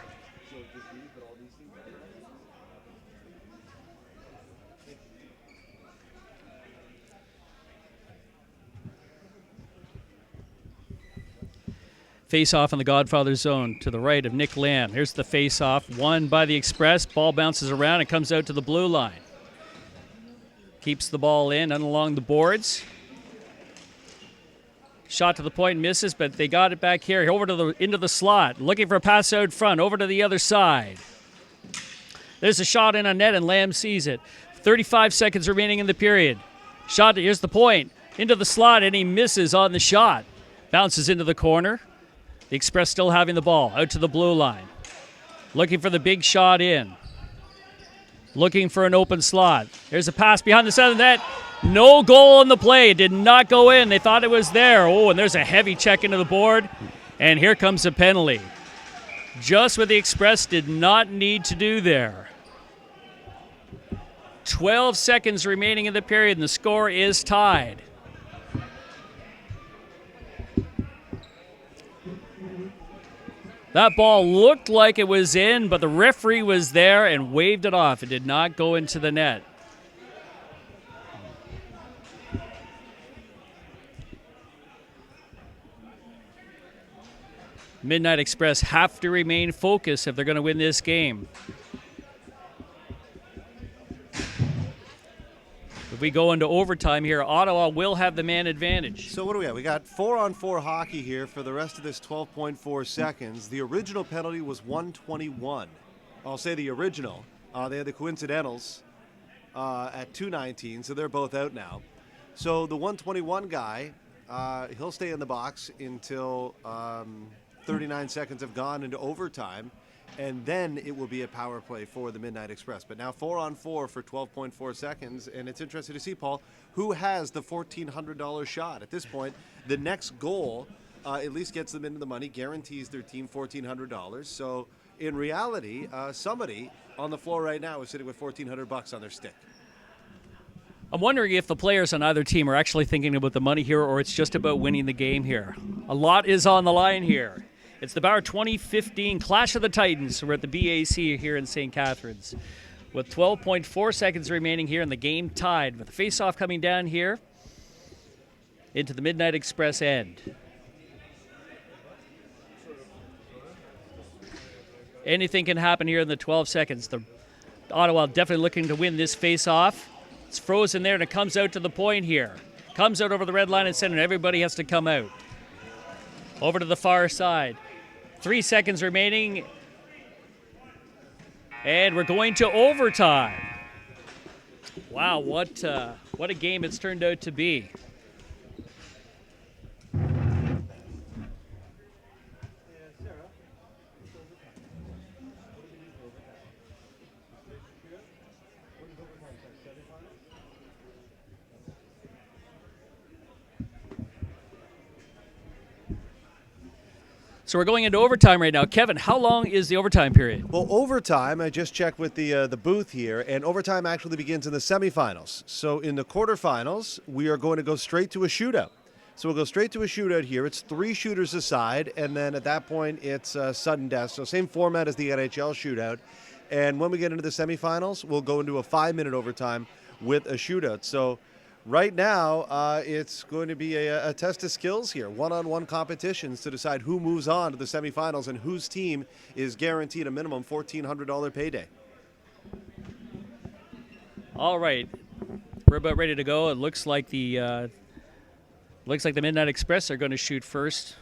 [SPEAKER 1] Face-off in the Godfather zone to the right of Nick Lamb. Here's the face-off, won by the Express. Ball bounces around and comes out to the blue line. Keeps the ball in and along the boards. Shot to the point, misses, but they got it back here. Over to into the slot, looking for a pass out front, over to the other side. There's a shot in a net, and Lamb sees it. 35 seconds remaining in the period. Shot, here's the point, into the slot, and he misses on the shot. Bounces into the corner. The Express still having the ball, out to the blue line. Looking for the big shot in. Looking for an open slot. There's a pass behind the center of the net. No goal on the play. It did not go in. They thought it was there. Oh, and there's a heavy check into the board. And here comes a penalty. Just what the Express did not need to do there. 12 seconds remaining in the period, and the score is tied. That ball looked like it was in, but the referee was there and waved it off. It did not go into the net. Midnight Express have to remain focused if they're going to win this game. If we go into overtime here, Ottawa will have the man advantage.
[SPEAKER 2] So what do we have? We got 4-on-4 hockey here for the rest of this 12.4 seconds. The original penalty was 121. I'll say the original. They had the coincidentals at 2:19, so they're both out now. So the 121 guy, he'll stay in the box until 39 seconds have gone into overtime, and then it will be a power play for the Midnight Express. But now 4-on-4 for 12.4 seconds, and it's interesting to see, Paul, who has the $1,400 shot. At this point, the next goal at least gets them into the money, guarantees their team $1,400. So in reality, somebody on the floor right now is sitting with $1,400 on their stick.
[SPEAKER 1] I'm wondering if the players on either team are actually thinking about the money here, or it's just about winning the game here. A lot is on the line here. It's the Bauer 2015 Clash of the Titans. We're at the BAC here in St. Catharines with 12.4 seconds remaining here, and the game tied with the face-off coming down here into the Midnight Express end. Anything can happen here in the 12 seconds. The Ottawa definitely looking to win this face-off. It's frozen there, and it comes out to the point here. Comes out over the red line and center, and everybody has to come out. Over to the far side. 3 seconds remaining. And we're going to overtime. Wow, what a game it's turned out to be. So we're going into overtime right now. Kevin, how long is the overtime period?
[SPEAKER 2] Well, overtime, I just checked with the booth here, and overtime actually begins in the semifinals. So in the quarterfinals, we are going to go straight to a shootout. So we'll go straight to a shootout here. It's 3 shooters aside, and then at that point, it's sudden death. So same format as the NHL shootout. And when we get into the semifinals, we'll go into a 5-minute overtime with a shootout. So right now, it's going to be a test of skills here, one-on-one competitions to decide who moves on to the semifinals and whose team is guaranteed a minimum $1,400 payday.
[SPEAKER 1] All right, we're about ready to go. It looks like the Midnight Express are going to shoot first.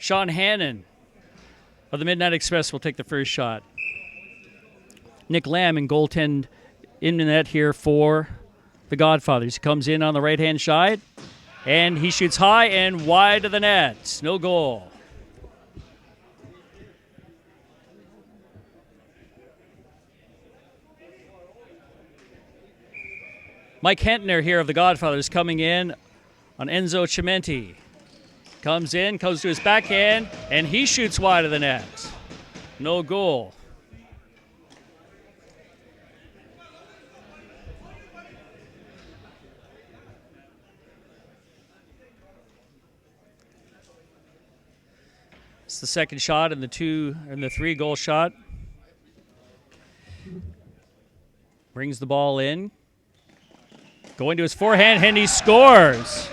[SPEAKER 1] Sean Hannon of the Midnight Express will take the first shot. Nick Lamb in goaltend in the net here for the Godfathers. He comes in on the right-hand side, and he shoots high and wide of the net. No goal. Mike Hentner here of the Godfathers coming in on Enzo Cimenti. Comes in, comes to his backhand, and he shoots wide of the net. No goal. It's the second shot and the 3-goal shot. Brings the ball in. Going to his forehand, and he scores.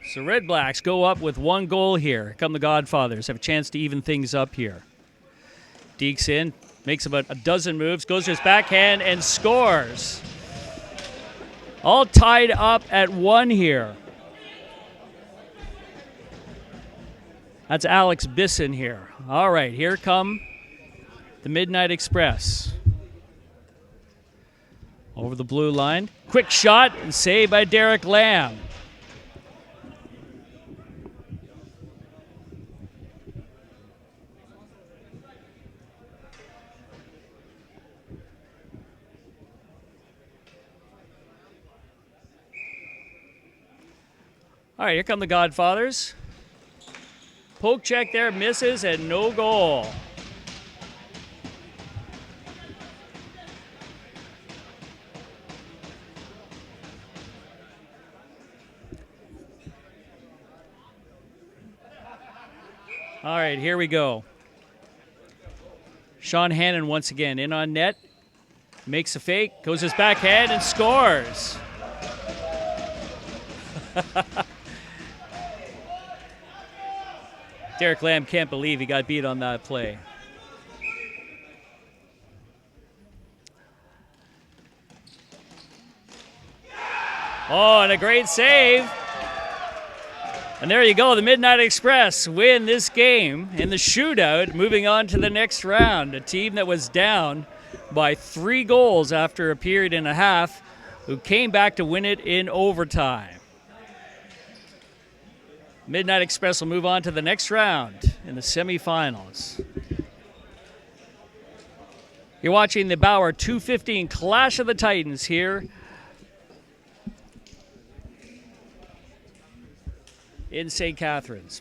[SPEAKER 1] So Red Blacks go up with 1 goal here. Here come the Godfathers. Have a chance to even things up here. Dekes in, makes about a dozen moves, goes to his backhand and scores. All tied up at 1 here. That's Alex Bisson here. All right, here come the Midnight Express. Over the blue line. Quick shot and saved by Derek Lamb. All right, here come the Godfathers. Poke check there, misses, and no goal. All right, here we go. Sean Hannon once again in on net. Makes a fake, goes his backhand, and scores. Derek Lamb can't believe he got beat on that play. Oh, and a great save. And there you go. The Midnight Express win this game in the shootout, moving on to the next round. A team that was down by 3 goals after a period and a half, who came back to win it in overtime. Midnight Express will move on to the next round in the semifinals. You're watching the Bauer 215 Clash of the Titans here in St. Catharines.